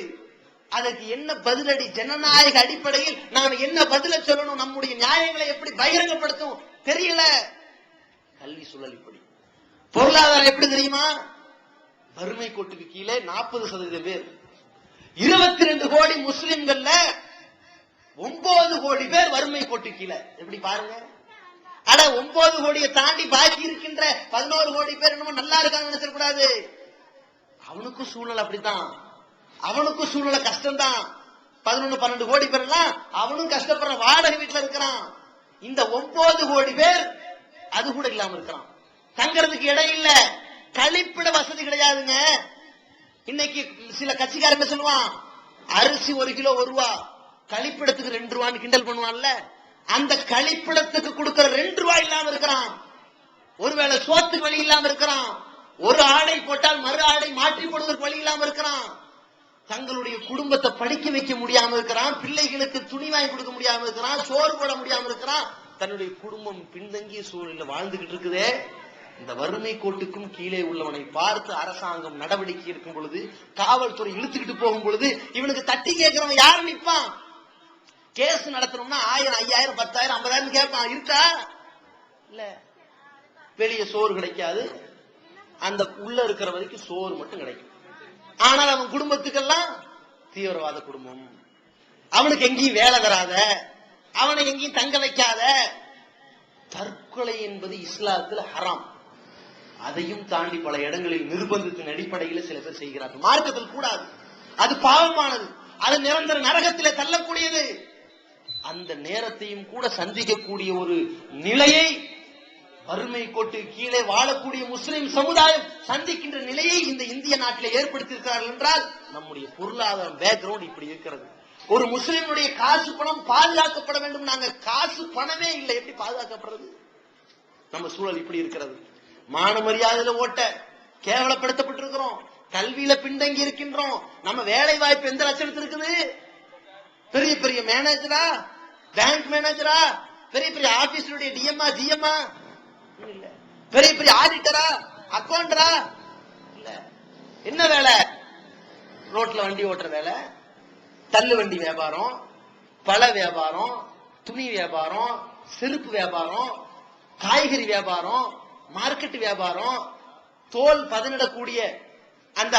அதற்கு என்ன பதிலடி? ஜனநாயக அடிப்படையில் நாம என்ன பதில சொல்லணும்? நம்முடைய நியாயங்களை எப்படி பகிரங்கப்படுத்தும் தெரியல. கல்வி சூழல் இப்படி. பொருளாதாரம் எப்படி தெரியுமா? வறுமை கோட்டுக்கு கீழே 40% பேர். 22 கோடி முஸ்லிம்கள்ல 9 கோடி பேர் வறுமை கோட்டு கீழே. எப்படி பாருங்க. அட 9 கோடியை தாண்டி பாக்கி இருக்கின்ற 11 கோடி பேர் என்னமோ நல்லா இருக்காங்க நினைச்சிடக்கூடாது. அவனுக்கும் சூழ்நிலை அப்படித்தான், அவனுக்கும் சூழ்நிலை கஷ்டம்தான். 11-12 கோடி பேர் எல்லாம் அவனும் கஷ்டப்படுற வாடகை வீட்டுல இருக்கிறான். இந்த 9 கோடி பேர் அது கூட இல்லாம இருக்கிறான். தங்கறதுக்கு இடம் இல்ல, கழிப்பிட வசதி கிடையாதுங்க. இன்னைக்கு சில கட்சிக்காரங்க சொல்லுவான், அரிசி 1 கிலோ 1 ரூபா, கழிப்பிடத்துக்கு 2 ரூபான்னு கிண்டல் பண்ணுவான்ல. அந்த கழிப்பிடத்துக்கு கொடுக்கிற 2 ரூபாய் இல்லாம இருக்கிறான். ஒருவேளை சோத்துக்கு வழி இல்லாம இருக்கிறான். ஒரு ஆடை போட்டால் மறு ஆடை மாற்றி போடுவதற்கு வழி இல்லாம இருக்கிறான். தங்களுடைய குடும்பத்தை படிக்க வைக்க முடியாம இருக்கிறான். பிள்ளைகளுக்கு துணி வாங்கி கொடுக்க முடியாம இருக்கிறான். சோறு போட முடியாம இருக்கிறான். தன்னுடைய குடும்பம் பின்தங்கிய சூழலில் வாழ்ந்துகிட்டு இருக்குதே. இந்த வறுமை கோட்டுக்கும் கீழே உள்ளவனை பார்த்து அரசாங்கம் நடவடிக்கை எடுக்கும் பொழுது, காவல்துறை இழுத்துக்கிட்டு போகும் பொழுது இவனுக்கு தட்டி கேட்கிறவன் யாரு நிற்பான்? கேஸ் நடத்தணும்னா 1000, 5000, 10,000, 50,000 கேட்பான். இருக்கா? இல்ல. வெளியே சோறு கிடைக்காது, அந்த உள்ள இருக்கிற வரைக்கும் சோறு மட்டும் கிடைக்கும். ஆனால் அவன் குடும்பத்துக்கெல்லாம் தீவிரவாத குடும்பம். அவனுக்கு எங்கேயும் வேலை தராத, அவனை எங்கேயும் தங்க வைக்காத. தற்கொலை என்பது இஸ்லாத்தில் ஹராம். அதையும் தாண்டி பல இடங்களில் நிர்பந்தத்தின் அடிப்படையில் சில பேர் செய்கிறார்கள். மார்க்கத்தில் கூடாது, அது பாவமானது, அது நிரந்தர நரகத்திலே தள்ளக்கூடியது. அந்த நேரத்தையும் கூட சந்திக்கக்கூடிய ஒரு நிலையை வறுமை கோட்டு கீழே வாழக்கூடிய முஸ்லிம் சமுதாயம் சந்திக்கின்ற நிலையை இந்த இந்திய நாட்டில் ஏற்படுத்தியிருக்கிறார்கள் என்றால் நம்முடைய பொருளாதார பேக்ரவுண்ட் இப்படி இருக்கிறது. ஒரு முஸ்லிமுடைய காசு பணம் பாதுகாக்கப்பட வேண்டும். நாங்க காசு பணமே இல்லை, எப்படி பாதுகாக்கப்படுறது? நம்ம சூழல் இப்படி இருக்கிறது. மான மரியாதையில ஓட்ட கேவலப்படுத்தப்பட்டிருக்கிறோம், கல்வியில பின்தங்கி இருக்கின்றோம். நம்ம வேலை வாய்ப்பு எந்த லட்சணத்தில் இருக்குது? பெரிய பெரிய மேனேஜரா, பேங்க் மேனேஜரா, பெரிய பெரிய ஆபீஸருடைய டிஎம்ஆ ஜிஎம்ஆ இல்ல, பெரிய பெரிய ஆடிட்டரா, அக்கௌண்டரா இல்ல. என்ன வேலை? ரோட்ல வண்டி ஓட்டுற வேலை, தள்ளு வண்டி வியாபாரம், பழ வியாபாரம், துணி வியாபாரம், செருப்பு வியாபாரம், காய்கறி வியாபாரம், மார்க்கெட் வியாபாரம், தோல் பதனிடக்கூடிய அந்த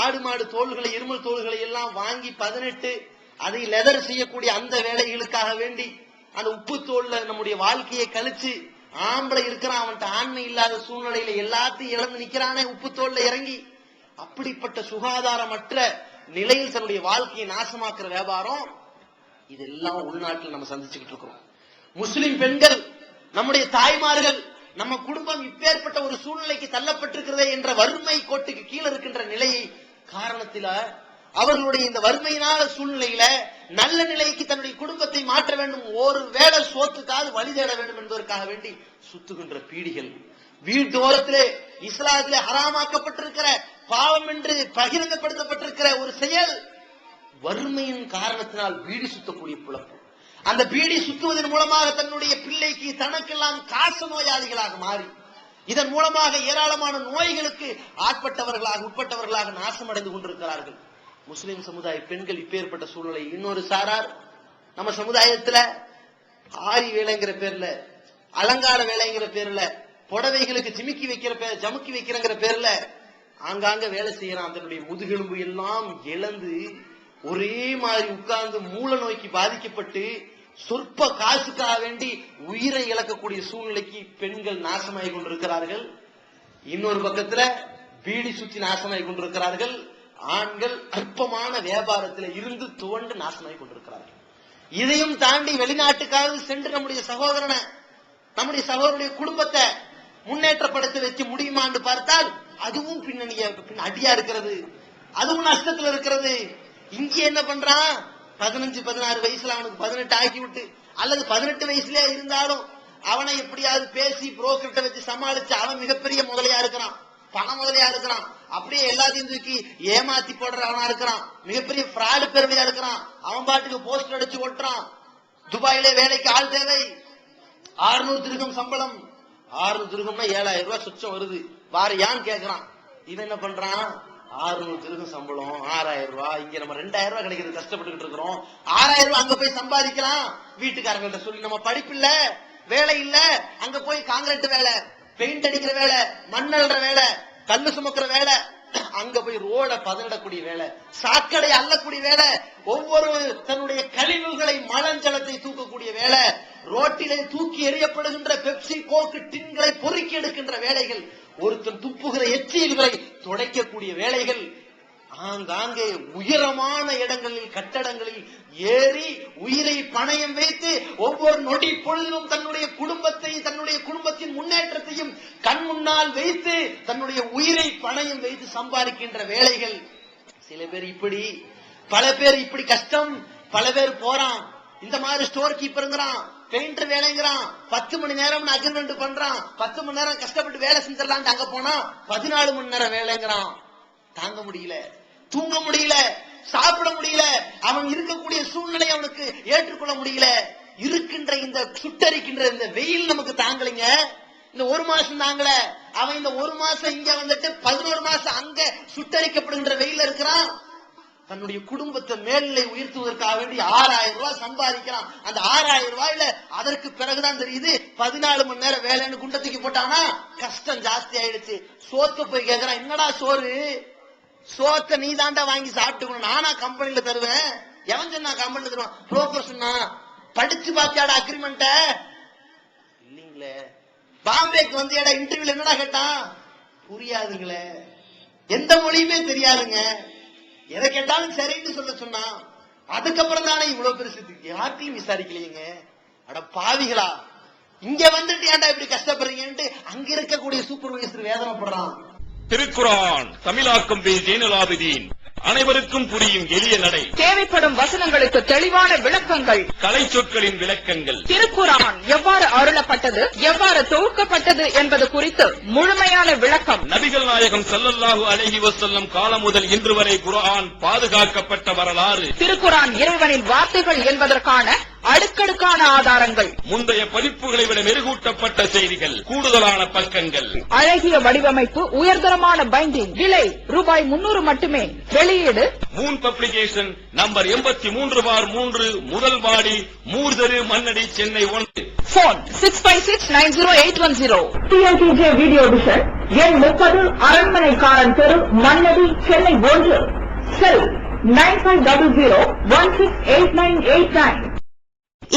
ஆடு மாடு தோள்களை, இருமல் தோள்களை எல்லாம் வாங்கி 18 அதை லெதர் செய்யக்கூடிய அந்த வேலைகளுக்காக வேண்டி அந்த உப்பு தோல்ல நம்முடைய வாழ்க்கையை கழிச்சு ஆம்பளை இருக்கிறான், அவன்கிட்ட ஆண்மை இல்லாத சூழ்நிலையில எல்லாத்தையும் இழந்து நிக்கிறானே உப்பு தோல்ல இறங்கி. அப்படிப்பட்ட சுகாதாரமற்ற நிலையில் தன்னுடைய வாழ்க்கையை நாசமாக்குற வியாபாரம், இதெல்லாம் உள்நாட்டில் நம்ம சந்திச்சுக்கிட்டு இருக்கிறோம். முஸ்லிம் பெண்கள், நம்முடைய தாய்மார்கள், நம்ம குடும்பம் இப்பேற்பட்ட ஒரு சூழ்நிலைக்கு தள்ளப்பட்டிருக்கிறதே என்ற வறுமை கோட்டுக்கு கீழே இருக்கின்ற நிலையை காரணத்தில அவர்களுடைய இந்த வறுமையினால சூழ்நிலையில நல்ல நிலைக்கு தன்னுடைய குடும்பத்தை மாற்ற வேண்டும், ஒரு வேளை சோத்துக்காவது வழி தேட வேண்டும் என்பதற்காக வேண்டி சுத்துகின்ற பீடிகள். வீட்டோரத்திலே இஸ்லாத்திலே ஹராமாக்கப்பட்டிருக்கிற பாவம் என்று பகிரங்கப்படுத்தப்பட்டிருக்கிற ஒரு செயல், வறுமையின் காரணத்தினால் பீடி சுத்தக்கூடிய பிழப்பு. அந்த பீடி சுத்துவதன் மூலமாக தன்னுடைய பிள்ளைக்கு தனக்கெல்லாம் காச நோயாளிகளாக மாறி இதன் மூலமாக ஏராளமான நோய்களுக்கு உட்பட்டவர்களாக நாசமடைந்து கொண்டிருக்கிறார்கள் முஸ்லிம் சமுதாய பெண்கள். இப்பேற்பட்ட சூழ்நிலை இன்னொரு சாரார் நம்ம சமுதாயத்துல ஆரி வேலைங்கிற பேர்ல, அலங்கார வேலைங்கிற பேர்ல, புடவைகளுக்கு ஜமுக்கி வைக்கிறங்கிற பேர்ல ஆங்காங்க வேலை செய்யறான். தன்னுடைய முதுகெலும்பு எல்லாம் இழந்து ஒரே மாதிரி உட்கார்ந்து மூல நோய்க்கு பாதிக்கப்பட்டு சொற்ப காசுக்காக வேண்டி உயிரை இழக்கக்கூடிய சூழ்நிலைக்கு பெண்கள் நாசமாகி கொண்டிருக்கிறார்கள். இன்னொரு பக்கத்துல பீடி சுத்தி நாசமாகி கொண்டிருக்கிறார்கள். ஆண்கள் அற்பமான வியாபாரத்தில் இருந்து துவண்டு நாசமாகி கொண்டிருக்கிறார்கள். இதையும் தாண்டி வெளிநாட்டுக்காக சென்று நம்முடைய சகோதரனுடைய குடும்பத்தை முன்னேற்றப்படுத்த வைக்க முடியுமான்னு பார்த்தால் அதுவும் அடியா இருக்கிறது, அதுவும் நஷ்டத்தில் இருக்கிறது. இங்கே என்ன பண்றான்? 15-16 வயசுல அவனுக்கு 18 ஆக்கி விட்டு, அல்லது 18 வயசுலயே இருந்தாலும் அவனை எப்படியாவது பேசி புரோக்கர்ட்ட வச்சு சமாளிச்சு அவன் மிகப்பெரிய முதலையா இருக்கிறான், பண முதலையா இருக்கிறான், அப்படியே எல்லாத்தையும் தூக்கி ஏமாத்தி போடுறவனா இருக்கிறான், மிகப்பெரிய பிராடு பெருமையா இருக்கிறான். அவன் பாட்டுக்கு போஸ்டர் அடிச்சு ஓட்டுறான். துபாயிலே வேலைக்கு ஆள் தேவை, 600 திர்ஹம் சம்பளம். 600 திர்ஹம்னா 7000 ரூபாய் சுச்சம் வருது, வாரியான்னு கேட்கிறான். இவன் என்ன பண்றான்? 600 திர்ஹம் சம்பளம், 6000 ரூபாய். இங்க நம்ம 2000 ரூபாய் கிடைக்கிறது கஷ்டப்பட்டு இருக்கிறோம். 6000 ரூபாய் அங்க போய் சம்பாதிக்கலாம். வீட்டுக்காரங்கள்ட்ட சொல்லி நம்ம படிப்பு இல்ல, வேலை இல்ல, அங்க போய் காங்கிரீட் வேலை, பெயிண்ட் அடிக்கிற வேலை, மண்ணல்ற வேலை, கல்லு சுமக்கிற வேலை, அங்க போய் ரோட பதனிடக்கூடிய வேலை, சாக்கடை அள்ளக்கூடிய வேலை, ஒவ்வொரு தன்னுடைய கழிவுகளை மலஞ்சலத்தை தூக்கக்கூடிய வேலை, ரோட்டிலே தூக்கி எறியப்படுகின்ற பெப்சி கோக்கு டின்களை பொறுக்கி எடுக்கின்ற வேலைகள், ஒருத்தன் துப்புகிற எச்சில்களை துடைக்கக்கூடிய வேலைகள், ஆங்காங்கே உயரமான இடங்களில் கட்டடங்களில் ஏறி உயிரை பணயம் வைத்து ஒவ்வொரு நொடி பொழுதிலும் தன்னுடைய குடும்பத்தை, தன்னுடைய குடும்பத்தின் முன்னேற்றத்தையும் கண் முன்னால் வைத்து தன்னுடைய உயிரை பணயம் வைத்து சம்பாதிக்கின்ற வேலைகள். சில பேர் இப்படி, பல பேர் இப்படி கஷ்டம். பல பேர் போறான், இந்த மாதிரி ஸ்டோர் கீப்பருங்கிறான், பெயிண்டர் வேலைங்கிறான், 10 மணி நேரம் அக்ரிமெண்ட் பண்றான், 10 மணி நேரம் கஷ்டப்பட்டு வேலை செஞ்சிடலாம். அங்க போனா 14 மணி நேரம் வேலைங்கிறான். தாங்க முடியல, தூங்க முடியல, சாப்பிட முடியல, அவன் இருக்கக்கூடிய சூழ்நிலை அவனுக்கு ஏற்றுக்கொள்ள முடியல. இருக்கின்ற இந்த சுட்டரிக்கின்ற இந்த வெயில் நமக்கு தாங்கலைங்க. இந்த 1 மாசம் தாங்கல, அவன் இந்த 1 மாசம் இங்க வந்துட்டு 11 மாசம் அங்க சுட்டரிக்கப்படுகின்ற வெயில இருக்கிறான். தன்னுடைய குடும்பத்தை மேல்நிலை உயர்த்துவதற்காக வேண்டி 6000 ரூபாய் சம்பாதிக்கிறான். அந்த 6000 ரூபாயில அதற்கு பிறகுதான் தெரியுது 14 மணி நேரம் வேலைன்னு குண்டத்துக்கு போட்டானா கஷ்டம் ஜாஸ்தி ஆயிடுச்சு. சோத்து போய் கேட்கிறான், என்னடா சோறு, சோத்த நீ தாண்டா வாங்கி சாப்பிட்டுக்கணும், நானா கம்பெனில தருவேன்? எவன் சொன்னா கம்பெனில தருவான்? புரோக்கர் சொன்னா. படிச்சு பாத்தியாடா அக்ரிமெண்ட? இல்லீங்களே. பாம்பேக்கு வந்து இன்டர்வியூல என்னடா கேட்டான்? புரியாதுங்களே, எந்த மொழியுமே தெரியாதுங்க, எதை கேட்டாலும் சரின்னு சொல்ல சொன்னா. அதுக்கப்புறம் தானே இவ்வளவு பெருசு. யார்ட்டையும் விசாரிக்கலையுங்க. அட பாவிகளா, இங்க வந்துட்டு ஏன்டா இப்படி கஷ்டப்படுறீங்கன்னு அங்க இருக்கக்கூடிய சூப்பர்வைசர் வேதனைப்படுறான். திருக்குரான் தமிழாக்கம் பி ஜெயினுலாபிதீன். அனைவருக்கும் புரியும் எளிய நடை. தேவைப்படும் வசனங்களுக்கு தெளிவான விளக்கங்கள். கலை சொற்களின் விளக்கங்கள். திருக்குரான் எவ்வாறு அருளப்பட்டது, எவ்வாறு தொகுக்கப்பட்டது என்பது குறித்து முழுமையான விளக்கம். நபிகள் நாயகம் ஸல்லல்லாஹு அலைஹி வஸல்லம் காலம் முதல் இன்று வரை குர்ஆன் பாதுகாக்கப்பட்ட வரலாறு. திருக்குரான் இறைவனின் வார்த்தைகள் என்பதற்கான அடுக்கடுக்கான ஆதாரங்கள். முந்தைய பதிப்புகளை விட மெருகூட்டப்பட்ட செய்திகள், கூடுதலான பக்கங்கள். அழகிய வடிவமைப்பு, உயர்தரமான பைண்டிங். விலை ₹300 மட்டுமே. வெளியீடு மூன் பப்ளிகேஷன், நம்பர் 83/3, முதல் வாடி, மூர்தரு, Mannadi, Chennai 1. Phone 65690810. TNTJ video vision எண் 30, அரண்மனைக்காரன் தெரு, மண்ணடி, சென்னை 1. செல் 9500168989.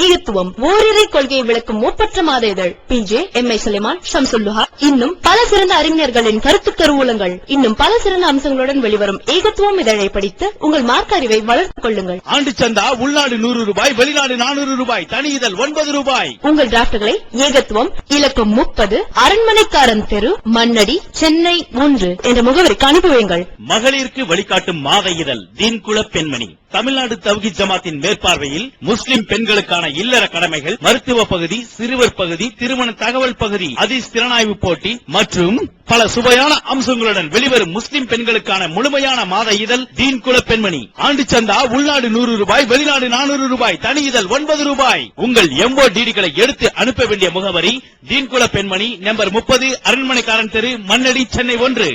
ஈகத்துவம் ஓரிரை கொள்கையை விளக்கும் ஒப்பற்ற மாத இதழ் PJ, MI சுலைமான், ஷம்சுல்லுஹா, இன்னும் பல சிறந்த அறிஞர்களின் கருத்து கருவூலங்கள், இன்னும் பல சிறந்த அம்சங்களுடன் வெளிவரும் ஈகத்துவம் இதழை படித்து உங்கள் மார்க்க அறிவை வளர்த்துக் கொள்ளுங்கள். ஆண்டு சந்தா உள்நாடு ₹100, வெளிநாடு ₹400, தனி இதழ் ₹9. உங்கள் டிராப்ட்களை ஈகத்துவம் இலக்கம் 30, அரண்மனைக்காரன் தெரு, மண்ணடி, சென்னை 1 என்ற முகவரிக்கு அனுப்பி வையுங்கள். மகளிருக்கு வழிகாட்டும் மாத இதழ் தீன்குல பெண்மணி. தமிழ்நாடு தவ்ஹீத் ஜமாத்தின் மேற்பார்வையில் முஸ்லிம் பெண்களுக்கான இல்லற கடமைகள், மருத்துவ பகுதி, சிறுவர் பகுதி, திருமண தகவல் பகுதி, ஹதீஸ் திறனாய்வு போட்டி மற்றும் பல சுவையான அம்சங்களுடன் வெளிவரும் முஸ்லிம் பெண்களுக்கான முழுமையான மாத இதழ் தீன்குல பெண்மணி. ஆண்டு சந்தா உள்நாடு ₹100, வெளிநாடு ₹400, தனி இதழ் ₹9. உங்கள் MODDகளை எடுத்து அனுப்ப வேண்டிய முகவரி தீன்குல பெண்மணி, நம்பர் 30, அரண்மனைக்காரன் தெரு, மண்ணடி, சென்னை 1.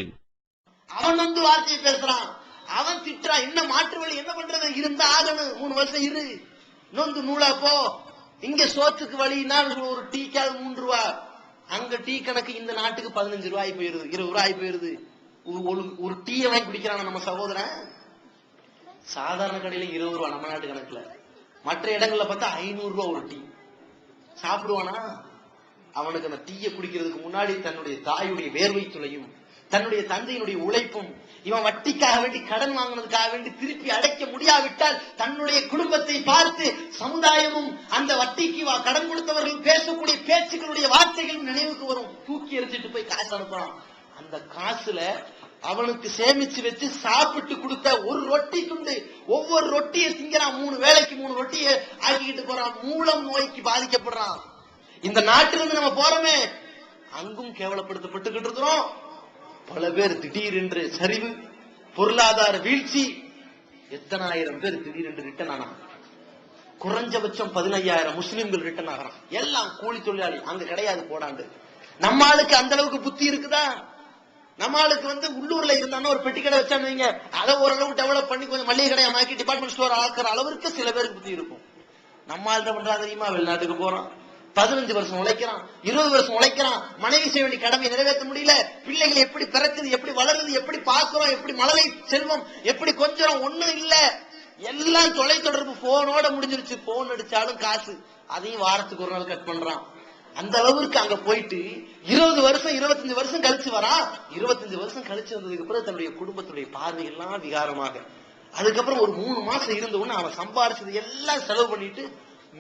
அவன் வந்து வார்த்தையை பேசுறான், அவன் திட்டுறான். என்ன மாற்று வழி, என்ன பண்றது? இருந்தா ஆகணும். 3 வருஷம் இரு, நொந்து நூலா போ. இங்க சோத்துக்கு வழினா ஒரு டீக்காது ₹3. அங்க டீ கணக்கு இந்த நாட்டுக்கு ₹15 போயிருது, ₹20 போயிருது. ஒரு டீயை வாங்கி குடிக்கிறான் நம்ம சகோதரன். சாதாரண கடையில ₹20 நம்ம நாட்டு கணக்குல. மற்ற இடங்கள்ல பார்த்தா ₹500 ஒரு டீ. சாப்பிடுவானா? அவனுக்கு அந்த டீயை குடிக்கிறதுக்கு முன்னாடி தன்னுடைய தாயுடைய வேர்வை துளையும், தன்னுடைய தந்தையினுடைய உழைப்பும், இவன் வட்டிக்காக வேண்டி கடன் வாங்கினதுக்காக வேண்டி திருப்பி அடைக்க முடியாவிட்டால் தன்னுடைய குடும்பத்தை பார்த்து சமுதாயமும் அந்த வட்டிக்கு கடன் கொடுத்தவர்கள் பேசக்கூடிய பேச்சுக்களுடைய வார்த்தைகள் நினைவுக்கு வரும். தூக்கி எரிஞ்சிட்டு போய் காசு அனுப்புறான். அந்த காசுல அவனுக்கு சேமிச்சு வச்சு சாப்பிட்டு கொடுத்த ஒரு ரொட்டி துண்டு, ஒவ்வொரு ரொட்டியை திங்கிறான். 3 வேளைக்கு 3 ரொட்டியை ஆக்கிக்கிட்டு போறான். மூலம் நோய்க்கு பாதிக்கப்படுறான். இந்த நாட்டிலிருந்து நம்ம போறோமே, அங்கும் கேவலப்படுத்தப்பட்டுக்கிட்டு இருக்கிறோம். பல பேர் திடீரென்று சரிவு, பொருளாதார வீழ்ச்சி. எத்தனை ஆயிரம் பேர் திடீரென்று ரிட்டர்ன் ஆனாங்க. குறைஞ்சபட்சம் 15,000 முஸ்லிம்கள் ரிட்டர்ன் ஆகிறான். எல்லாம் கூலி தொழிலாளி. அங்க கிடையாது போடாண்டு. நம்ம ஆளுக்கு அந்த அளவுக்கு புத்தி இருக்குதா? நம்ம ஆளுக்கு வந்து உள்ளூர்ல இருந்தாலும் ஒரு பெட்டி கடை வச்சான்னு அதை ஓரளவு டெவலப் பண்ணி கொஞ்சம் மளிகை கடையை மாக்கி டிபார்ட்மெண்ட் ஸ்டோர் ஆக்குற அளவுக்கு சில பேருக்கு புத்தி இருக்கும். நம்ம ஆள் தான் பண்றா தெரியுமா? வெளிநாட்டுக்கு போறான், 15 வருஷம் உழைக்கிறான், 20 வருஷம் உழைக்கிறான். மனைவி செய்ய வேண்டிய கடமையை நிறைவேற்ற முடியல. பிள்ளைகள் எப்படி பிறக்குது, எப்படி வளருது, எப்படி பாக்குறோம், எப்படி மழலை செல்வம், எப்படி கொஞ்சம் ஒண்ணும் இல்ல. எல்லாம் தொலை தொடர்பு போனோட முடிஞ்சிருச்சு. போன் அடிச்சாலும் காசு, அதையும் வாரத்துக்கு ஒரு நாள் கட் பண்றான். அந்த அளவுக்கு அங்க போயிட்டு 20 வருஷம் 25 வருஷம் கழிச்சு வரான். 25 வருஷம் கழிச்சு வந்ததுக்கு பிறகு தன்னுடைய குடும்பத்துடைய பார்வையெல்லாம் விகாரமாக. அதுக்கப்புறம் ஒரு 3 மாசம் இருந்த உடனே அவன் சம்பாரிச்சது எல்லாம் செலவு பண்ணிட்டு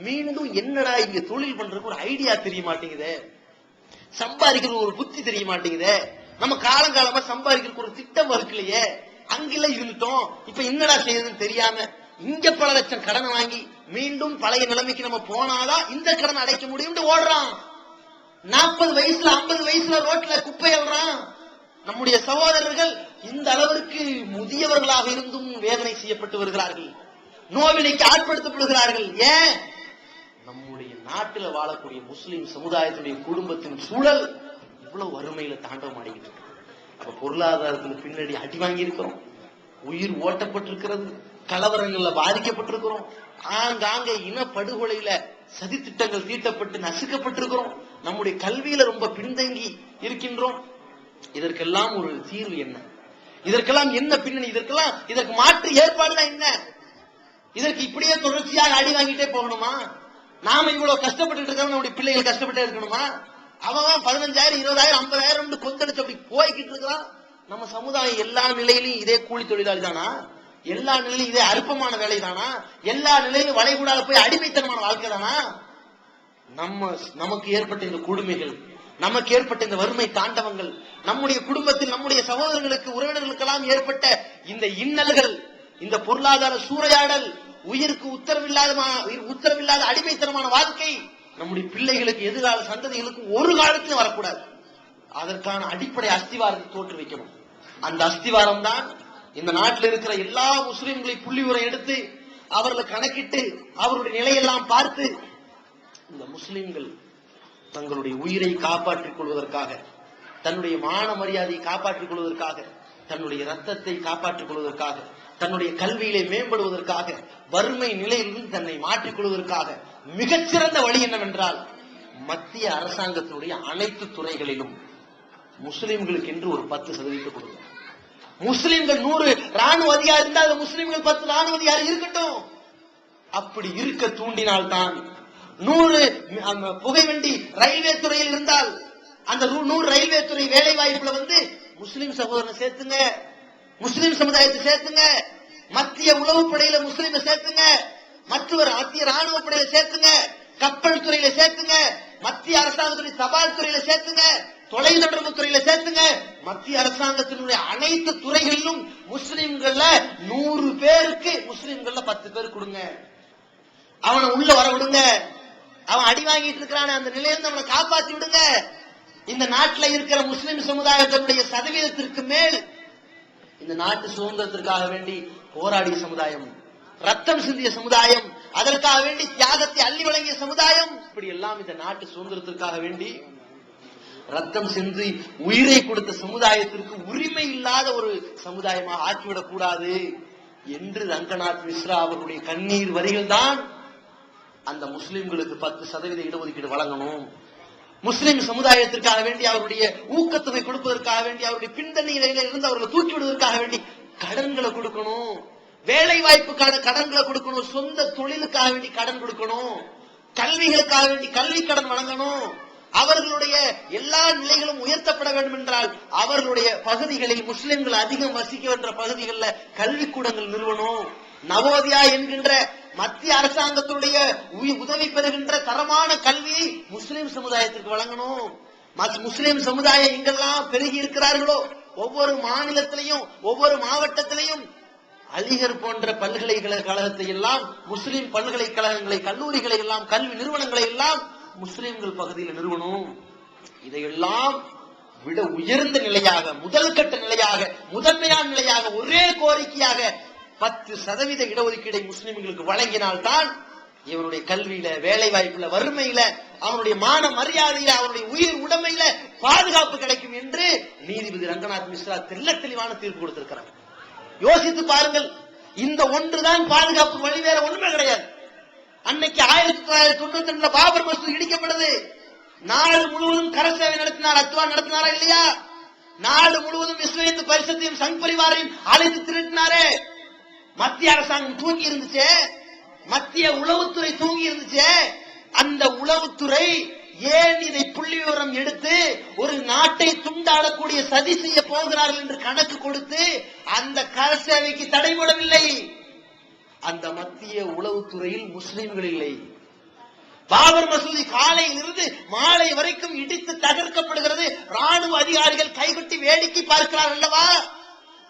மீண்டும் என்னடா இங்க தொழில் பண்றதுக்கு ஒரு ஐடியா தெரிய மாட்டேங்குதே, சம்பாதிக்கிறது ஒரு புத்தி தெரிய மாட்டேங்குதே, நம்ம காலங்காலமா சம்பாதிக்கிறதுக்கு ஒரு திட்டம் வகுக்கலையே, அங்கெல்லாம் இருந்துட்டோம், இப்ப என்னடா செய்யறதுன்னு தெரியாம இங்க பல லட்சம் கடன் வாங்கி மீண்டும் பழைய நிலைமைக்கு நம்ம போனாதான் இந்த கடன் அடைக்க முடியும் ஓடுறான். 40 வயசுல 50 வயசுல ரோட்ல குப்பை அள்ளுறான். நம்முடைய சகோதரர்கள் இந்த அளவிற்கு முதியவர்களாக இருந்தும் வேதனை செய்யப்பட்டு வருகிறார்கள், நோவினைக்கு ஆட்படுத்தப்படுகிறார்கள். ஏன்? நம்முடைய நாட்டில் வாழக்கூடிய முஸ்லிம் சமுதாயத்துடைய குடும்பத்தின் சூழல் இவ்வளவு வறுமையில தாண்டவம் ஆடிக்கிட்டு இருக்கு. அப்ப பொருளாதாரத்துல பின்னாடி அடி வாங்கி இருக்கிறோம், உயிர் ஓட்டப்பட்டிருக்கிறது, கலவரங்கள்ல பாதிக்கப்பட்டிருக்கிறோம், ஆங்காங்க இனப்படுகொலையில சதி திட்டங்கள் தீட்டப்பட்டு நசுக்கப்பட்டிருக்கிறோம், நம்முடைய கல்வியில ரொம்ப பின்தங்கி இருக்கின்றோம். இதற்கெல்லாம் ஒரு தீர்வு என்ன? இதற்கெல்லாம் என்ன பின்னணி? இதற்கு மாற்று ஏற்பாடுதான் என்ன? இதற்கு இப்படியே தொடர்ச்சியாக அடி வாங்கிட்டே போகணுமா? நாம இவ்வளவு கஷ்டப்பட்டு இருக்கிறோம், நம்முடைய பிள்ளைகள் கஷ்டப்பட்டே இருக்கணுமா? அவன் 15,000 20,000 50,000 கொந்தளிச்சு அப்படி போய்கிட்டு இருக்கிறான். நம்ம சமுதாயம் எல்லா நிலையிலும் இதே கூலி தொழிலாளி தானா? எல்லா நிலையிலும் இதே அற்பமான வேலை தானா? எல்லா நிலையிலும் வளைகுடால போய் அடிமைத்தனமான வாழ்க்கை தானா? நமக்கு ஏற்பட்ட இந்த கொடுமைகள், நமக்கு ஏற்பட்ட இந்த வறுமை தாண்டவங்கள், நம்முடைய குடும்பத்தில் நம்முடைய சகோதரர்களுக்கு உறவினர்களுக்கெல்லாம் ஏற்பட்ட இந்த இன்னல்கள், இந்த பொருளாதார சூறையாடல், உயிருக்கு உத்தரவில்லாத அடிமைத்தனமான வாழ்க்கை நம்முடைய பிள்ளைகளுக்கு, எதிர்கால சந்ததிகளுக்கு ஒரு காலத்திலும் வரக்கூடாது. அதற்கான அடிப்படை அஸ்திவாரத்தை தோற்று வைக்கணும். அந்த அஸ்திவாரம் தான் இந்த நாட்டில் இருக்கிற எல்லா முஸ்லிம்களை புள்ளி உரம் எடுத்து அவர்களை கணக்கிட்டு அவருடைய நிலையெல்லாம் பார்த்து இந்த முஸ்லிம்கள் தங்களுடைய உயிரை காப்பாற்றிக் கொள்வதற்காக, தன்னுடைய மான மரியாதையை காப்பாற்றிக் கொள்வதற்காக, தன்னுடைய ரத்தத்தை காப்பாற்றிக் கொள்வதற்காக, தன்னுடைய கல்வியிலே மேம்படுவதற்காக, வறுமை நிலையிலிருந்து தன்னை மாற்றிக் கொள்வதற்காக மிகச்சிறந்த வழி என்னவென்றால், மத்திய அரசாங்கத்தினுடைய அனைத்து துறைகளிலும் முஸ்லிம்களுக்கு என்று ஒரு 10% கொடுங்க. முஸ்லிம்கள் 100 ராணுவ அதிகாரி இருந்தால் முஸ்லிம்கள் 10 ராணுவ அதிகாரி இருக்கட்டும். அப்படி இருக்க தூண்டினால்தான் 100 புகைவண்டி ரயில்வே துறையில் இருந்தால் அந்த 100 ரயில்வே துறை வேலை வாய்ப்புல முஸ்லிம் சகோதரனை சேர்த்துங்க, முஸ்லிம் சமுதாயத்தை சேர்த்துங்க, மத்திய உளவுப்படையில முஸ்லிமை சேர்த்துங்க, மத்திய ராணுவ படையில சேர்த்துங்க, கப்பல் துறையில சேர்த்துங்க, மத்திய அரசாங்கத்துடைய தபால் துறையில சேர்த்துங்க, தொலைத்தொடர்பு துறையில சேர்த்துங்க. மத்திய அரசாங்கத்தினுடைய அனைத்து துறைகளிலும் முஸ்லிம்கள்ல 100 பேருக்கு முஸ்லிம்கள்ல 10 பேர் கொடுங்க. அவனை உள்ள வர விடுங்க. அவன் அடி வாங்கிட்டு இருக்கிறான அந்த நிலையிலிருந்து அவனை காப்பாற்றி விடுங்க. இந்த நாட்டில் இருக்கிற முஸ்லிம் சமுதாயத்தினுடைய சதவீதத்திற்கு மேல் இந்த நாட்டு சுதந்திரத்திற்காக வேண்டி போராடிய சமுதாயம், ரத்தம் சிந்திய சமுதாயம், அதற்காக வேண்டி தியாகத்தை அள்ளி வழங்கிய சமுதாயம், இப்படி எல்லாம் இந்த நாட்டு சுதந்திரத்திற்காக வேண்டி ரத்தம் சிந்தி உயிரை கொடுத்த சமுதாயத்திற்கு உரிமை இல்லாத ஒரு சமுதாயமாக ஆக்கிவிடக் கூடாது என்று ரங்கநாத் மிஸ்ரா அவர்களுடைய கண்ணீர் வரிகள் தான் அந்த முஸ்லிம்களுக்கு 10% இடஒதுக்கீடு வழங்கணும், முஸ்லிம் சமுதாயத்திற்காக வேண்டி அவருடைய ஊக்கத்தொகை கொடுப்பதற்காக வேண்டி, அவருடைய பின்தணியில இருந்து அவர்களை தூக்கி விடுவதற்காக வேண்டி கடன்களை கொடுக்கணும், வேலை வாய்ப்புக்கான கடன்களை கொடுக்கணும், சொந்த தொழிலுக்காக வேண்டி கடன் கொடுக்கணும், கல்விகளுக்காக வேண்டி கல்வி கடன் வழங்கணும். அவர்களுடைய எல்லா நிலைகளும் உயர்த்தப்பட வேண்டும் என்றால் அவர்களுடைய பகுதிகளில் முஸ்லிம்கள் அதிகம் வசிக்கின்ற பகுதிகளில் கல்விக்கூடங்கள் நிறுவனம், நவோதயா என்கின்ற மத்திய அரசாங்கத்துடைய உதவி பெறுகின்ற தரமான கல்வியை முஸ்லிம் சமுதாயத்திற்கு வழங்கணும். முஸ்லிம் சமுதாயம் எங்கெல்லாம் பெருகி இருக்கிறார்களோ ஒவ்வொரு மாநிலத்திலையும் ஒவ்வொரு மாவட்டத்திலையும் அலிகர் போன்ற பல்கலைக்கழகத்தை எல்லாம், முஸ்லிம் பல்கலைக்கழகங்களை, கல்லூரிகளை எல்லாம், கல்வி நிறுவனங்களை எல்லாம் முஸ்லிம்கள் பகுதியில் நிறுவனம். இதையெல்லாம் விட உயர்ந்த நிலையாக, முதல் கட்ட நிலையாக, முதன்மையான நிலையாக, ஒரே கோரிக்கையாக 10% இடஒதுக்கீடை முஸ்லிம்களுக்கு வழங்கினால்தான் இவனுடைய கல்வியில, வேலை வாய்ப்புல, வறுமையில, அவனுடைய மான மரியாதையில, அவனுடைய உயிர் உடைமையில பாதுகாப்பு கிடைக்கும் என்று நீதிபதி ரங்கநாத் மிஸ்ரா தெளிவான தீர்ப்பு கொடுத்திருக்கிறார். யோசித்து பாருங்கள். இந்த ஒன்றுதான் பாதுகாப்பு வழி, வேற ஒண்ணுமே கிடையாது. அன்னைக்கு 1992 பாபர் மசூதி இடிக்கப்படுது. நாடு முழுவதும் கரசேவை நடத்தினார், அத்வா நடத்தினாரா இல்லையா? நாடு முழுவதும் விஸ்வ இந்து பரிஷத்தையும் சங் பரிவாரையும் அழைத்து திரட்டினாரே. மத்திய அரசாங்கம் தூங்கி இருந்துச்சு, மத்திய உளவுத்துறை தூங்கி இருந்துச்சு. அந்த உளவுத்துறை ஏன் இதை புள்ளி விவரம் எடுத்து ஒரு நாட்டை துண்டாடக்கூடிய சதி செய்ய போகிறார்கள் என்று கணக்கு கொடுத்து அந்த கரசேவைக்கு தடை போடவில்லை. அந்த மத்திய உளவுத்துறையில் முஸ்லிம்கள் இல்லை. பாபர் மசூதி காலையில் இருந்து மாலை வரைக்கும் இடித்து தகர்க்கப்படுகிறது. ராணுவ அதிகாரிகள் கைகட்டி வேடிக்கை பார்க்கிறார்கள் அல்லவா?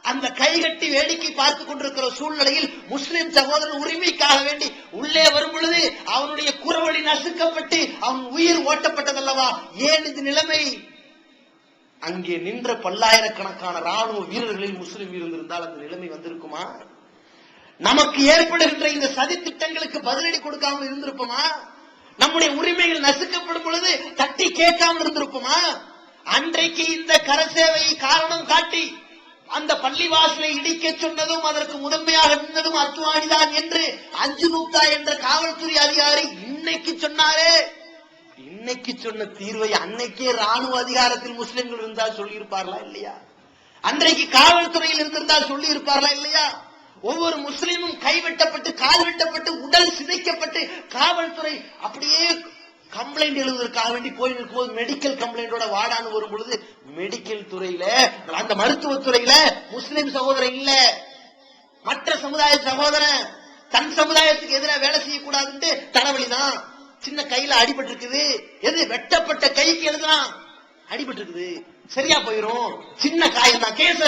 அந்த கைகட்டி வேடிக்கை பார்த்துக் கொண்டிருக்கிற சூழ்நிலையில் முஸ்லிம் சகோதரன் உரிமைக்காக வேண்டி உள்ளே வரும் பொழுது அவனுடைய குரவழி நசுக்கப்பட்டு அவன் உயிர் ஓட்டப்பட்டதல்லவா? ஏன் இந்த நிலைமை? அங்கே நின்ற பல்லாயிரக்கணக்கான ராணுவ வீரர்களில் முஸ்லிம் இருந்திருந்தால் அந்த நிலைமை வந்திருக்குமா? நமக்கு ஏற்படுகின்ற இந்த சதி திட்டங்களுக்கு பதிலடி கொடுக்காமல் இருந்திருப்போமா? நம்முடைய உரிமைகள் நசுக்கப்படும் பொழுது தட்டி கேட்காமல் இருந்திருப்போமா? அன்றைக்கு இந்த கரசேவையை காரணம் காட்டி அந்த பள்ளிவாசலை இடிக்க சொன்னதும் அதற்கு முதன்மையாக நின்றதும் அத்வானிதான் என்று அஞ்சு குப்தா என்ற காவல்துறை அதிகாரி இன்னைக்கு சொன்னாரே. இன்னைக்கு சொன்ன தீர்வை அன்னைக்கே ராணுவ அதிகாரத்தில் முஸ்லிம்கள் இருந்தால் சொல்லியிருப்பார்களா இல்லையா? அன்றைக்கு காவல்துறையில் இருந்திருந்தால் சொல்லி இருப்பார்களா இல்லையா? ஒவ்வொரு முஸ்லீமும் கைவெட்டப்பட்டு கால் வெட்டப்பட்டு உடல் சிதைக்கப்பட்டு காவல்துறை அப்படியே கம்ப்ளைண்ட் எழுதுவதற்காக வேண்டி போய் நிற்கும்போது மெடிக்கல் கம்ப்ளைண்டோட வாடான்னு வரும் பொழுது மெடிக்கல் துறையில அந்த மருத்துவத்துறையில முஸ்லீம் சகோதரன் இல்ல, மற்ற சமுதாய சகோதரன் தன் சமுதாயத்துக்கு எதிராக வேலை செய்யக்கூடாதுன்னு தலைவலிதான். சின்ன கையில அடிபட்டு இருக்குது, எது வெட்டப்பட்ட கைக்கு எழுதலாம், அடிபட்டு இருக்குது, சரியா போயிரும், சின்ன காயம் தான். கேச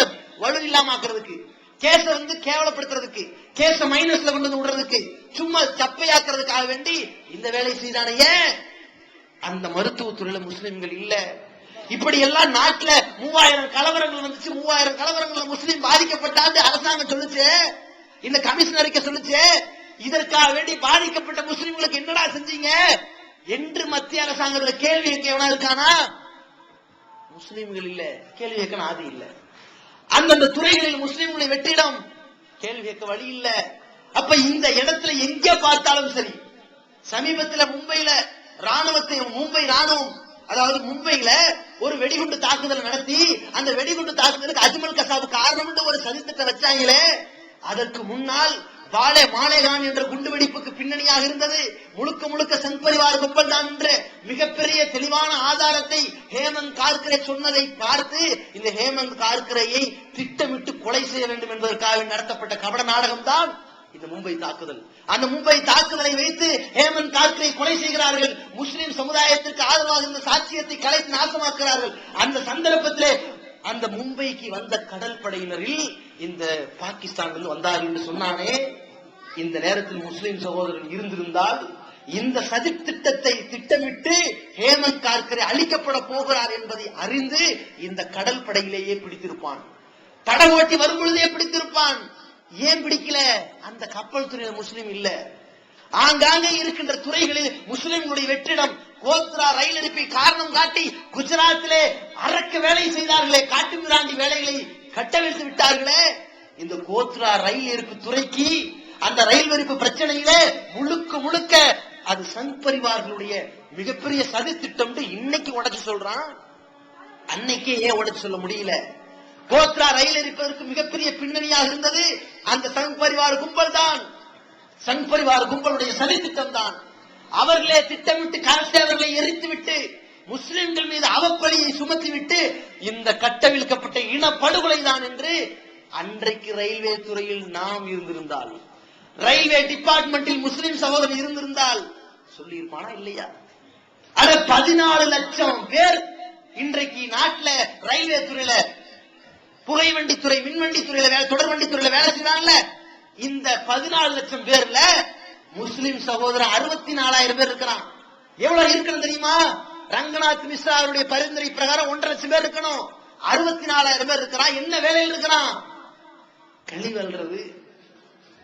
வலு இல்லாம ஆக்குறதுக்கு, கேச கேவலப்படுத்துறதுக்கு, கேச மைனஸ்ல கொண்டு வந்து விடுறதுக்கு, சும்மா சப்பையாக்குறதுக்காக வேண்டி இந்த வேலையை செய்தானே. ஏன் அந்த மருத்துவத்துறையில முஸ்லிம்கள் இல்ல? இப்படி எல்லாம் நாட்டுல 3000 கலவரங்கள் வந்துச்சு. 3000 கலவரங்கள் முஸ்லீம் பாதிக்கப்பட்டாண்டு அரசாங்கம் சொல்லுச்சு, இந்த கமிஷன் அறிக்கை சொல்லுச்சு. இதற்காக வேண்டி பாதிக்கப்பட்ட முஸ்லிம்களுக்கு என்னடா செஞ்சீங்க என்று மத்திய அரசாங்கத்துல கேள்வி கேட்க எவனா இருக்கானா? முஸ்லிம்கள் இல்ல, கேள்வி கேட்க ஆதி இல்ல. அந்தந்த துறைகளில் முஸ்லிம்களை வெற்றிடம், கேள்வி கேட்க வழி இல்ல. அப்ப இந்த இடத்துல எங்க பார்த்தாலும் சரி. சமீபத்தில் மும்பையில மும்பை ராணுவம், அதாவது மும்பையில ஒரு வெடிகுண்டு தாக்குதல் நடத்தி அந்த வெடிகுண்டு தாக்குதலுக்கு அஜ்மல் கசாப் காரணம் ஒரு சதித்திட்ட வச்சாங்களே, அதற்கு முன்னால் மாலேகான் என்ற குண்டுவெடிப்புக்கு பின்னணியாக இருந்தது முழுக்க முழுக்க சங் பரிவார் கும்பல் தான் என்ற மிகப்பெரிய தெளிவான ஆதாரத்தை ஹேமந்த் கார்கரே சொன்னதை பார்த்து இந்த ஹேமந்த் கார்கரேயை திட்டமிட்டு கொலை செய்ய வேண்டும் என்பதற்காக நடத்தப்பட்ட கபட நாடகம் தான் இந்த மும்பை தாக்குதல். அந்த மும்பை தாக்குதலை வைத்து ஹேமந்த் கார்கரே கொலை செய்கிறார்கள். முஸ்லிம் சமுதாயத்திற்கு ஆதரவாக இந்த சாட்சியத்தை கலைத்து நாசமாக்குகிறார்கள். அந்த சந்தர்ப்பத்திலே அந்த மும்பைக்கு வந்த கடல் படையினரில் இந்த பாகிஸ்தான் வந்தார்கள் என்று சொன்னானே, இந்த நேரத்தில் முஸ்லிம் சகோதரன் இருந்திருந்தால் இந்த சதி திட்டத்தை திட்டமிட்டு ஹேமந்த் கார்கரே அழிக்கப்பட போகிறார் என்பதை அறிந்து இந்த கடல் படையிலேயே பிடித்திருப்பான். படம் ஓட்டி வரும் பொழுதே பிடித்திருப்பான். ஏன் பிடிக்கல? அந்த கப்பல் துறையில முஸ்லிம் இல்ல. ஆங்காங்கே இருக்கின்ற துறைகளில் முஸ்லிம்களுடைய வெற்றிடம். கோத்ரா ரயில் இருப்பை காரணம் காட்டி குஜராத்திலே அரக்க வேலை செய்தார்களே, காட்டு மிராண்டி வேலைகளை கட்டவிழ்த்து விட்டார்களே. இந்த கோத்ரா ரயில் இருப்பு துறைக்கு அந்த ரயில் வெறுப்பு பிரச்சனையிலே முழுக்க முழுக்க அது சங் பரிவார்களுடைய மிகப்பெரிய சதி திட்டம் இன்னைக்கு உடைச்சு சொல்றான். அன்னைக்கே ஏன் உடைச்சு சொல்ல முடியல? கோத்ரா ரயில் இருப்பதற்கு மிகப்பெரிய பின்னணியாக இருந்தது அந்த சங் பரிவார் கும்பல் தான். சங் பரிவார் கும்பலுடைய சதி திட்டம் தான். அவர்களே திட்டமிட்டு கரசேவர்களை எரித்துவிட்டு முஸ்லிம்கள் மீது அவப்பழியை சுமத்திவிட்டு இந்த கட்டவிழ்க்கப்பட்ட இனப்படுகொலை தான் என்று அன்றைக்கு ரயில்வே துறையில் நாம் இருந்திருந்தால், ரயில்வே டிபார்ட்மெண்டில் முஸ்லிம் சகோதரர் இருந்திருந்தால் சொல்லி இருப்பானா இல்லையா? 14 லட்சம் பேர் இன்றைக்கு நாட்டில் ரயில்வே துறையில, புகைவண்டி துறை, மின்வண்டி துறையில, தொடர்வண்டி துறையில வேலை செய்யறாங்கல்ல. இந்த 14 லட்சம் பேர்ல முஸ்லிம் சகோதரர் 64,000 பேர் இருக்கிறான். எவ்வளவு இருக்கணும் தெரியுமா? ரங்கநாத் மிஸ்ரா அவருடைய பரிந்துரை பிரகாரம் 1.5 லட்சம் பேர் இருக்கணும். 64,000 பேர் இருக்கிறான். என்ன வேலையில் இருக்கிறான்? கழிவு அள்ளுறது,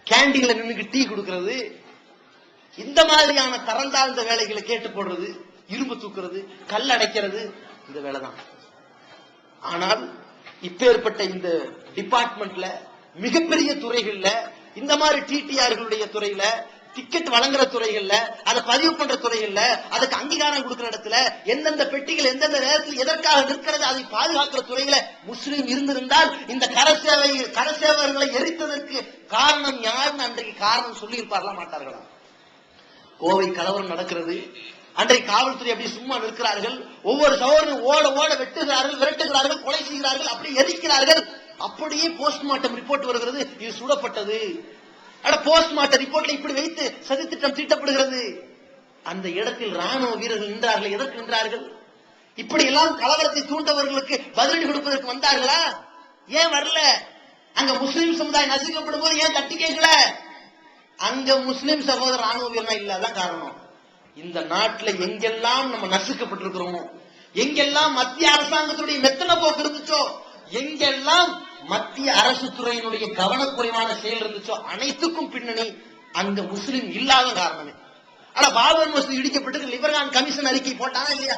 கேண்டீன்ல நின்று டீ கொடுக்கிறது, இந்த மாதிரியான தரந்தாழ்ந்த வேலைகளை கேட்டு போடுறது, இரும்பு தூக்குறது, கல் அடைக்கிறது, இந்த வேலைதான். ஆனால் இப்பேற்பட்ட இந்த டிபார்ட்மெண்ட்ல மிகப்பெரிய துறைகள்ல, இந்த மாதிரி டிடிஆர்களுடைய துறையில, டிக்கெட் வழங்குற துறைகள்ல, அதை பதிவு பண்ற துறைகள்ல, அதுக்கு அங்கீகாரம் கொடுக்கிற இடத்துல எந்தெந்த பெட்டிகள் எந்தெந்த நேரத்தில் எதற்காக நிற்கிறது அதை பாதுகாக்கிற துறையில முஸ்லீம் இருந்திருந்தால் இந்த கரசேவர்களை எரித்ததற்கு காரணம் யாருன்னு அன்றைக்கு காரணம் சொல்லி இருப்பார்களா மாட்டார்களா? கோவை கலவரம் நடக்கிறது. அன்றைக்கு காவல்துறை அப்படி சும்மா நிற்கிறார்கள். ஒவ்வொரு சகோதரரும் ஓட ஓட வெட்டுகிறார்கள், விரட்டுகிறார்கள், கொலை செய்கிறார்கள், அப்படி எரிக்கிறார்கள். அப்படியே போஸ்ட்மார்ட்டம் ரிப்போர்ட் வருகிறது, இது சுடப்பட்டது. போஸ்ட்மார்ட்டம் ரிப்போர்ட்ல இப்படி வைத்து சதி திட்டம் தீட்டப்படுகிறது. அந்த இடத்தில் ராணுவ வீரர்கள் நின்றார்கள். எதற்கு நின்றார்கள்? இப்படி எல்லாம் கலவரத்தை தூண்டவர்களுக்கு பதிலடி கொடுப்பதற்கு வந்தார்களா? ஏன் வரல? அங்க முஸ்லிம் சமுதாயம் நசுக்கப்படும் போது ஏன் தட்டி கேட்கல? அங்க முஸ்லிம் சகோதர ராணுவ வீரனா இல்லாதான் காரணம். இந்த நாட்டில் எங்கெல்லாம் நம்ம நசுக்கப்பட்டிருக்கிறோமோ, எங்கெல்லாம் மத்திய அரசாங்கத்துடைய மெத்தன போக்கு இருந்துச்சோ, எங்கெல்லாம் மத்திய அரசு துறையினுடைய கவனக்குறைவான செயல் இருந்துச்சோ, அனைத்துக்கும் பின்னணி அங்க முஸ்லிம் இல்லாத காரணமே. ஆனா பாபர் மசூதி இடிக்கப்பட்டு லிபர்கான் கமிஷன் அறிக்கை போட்டானா இல்லையா?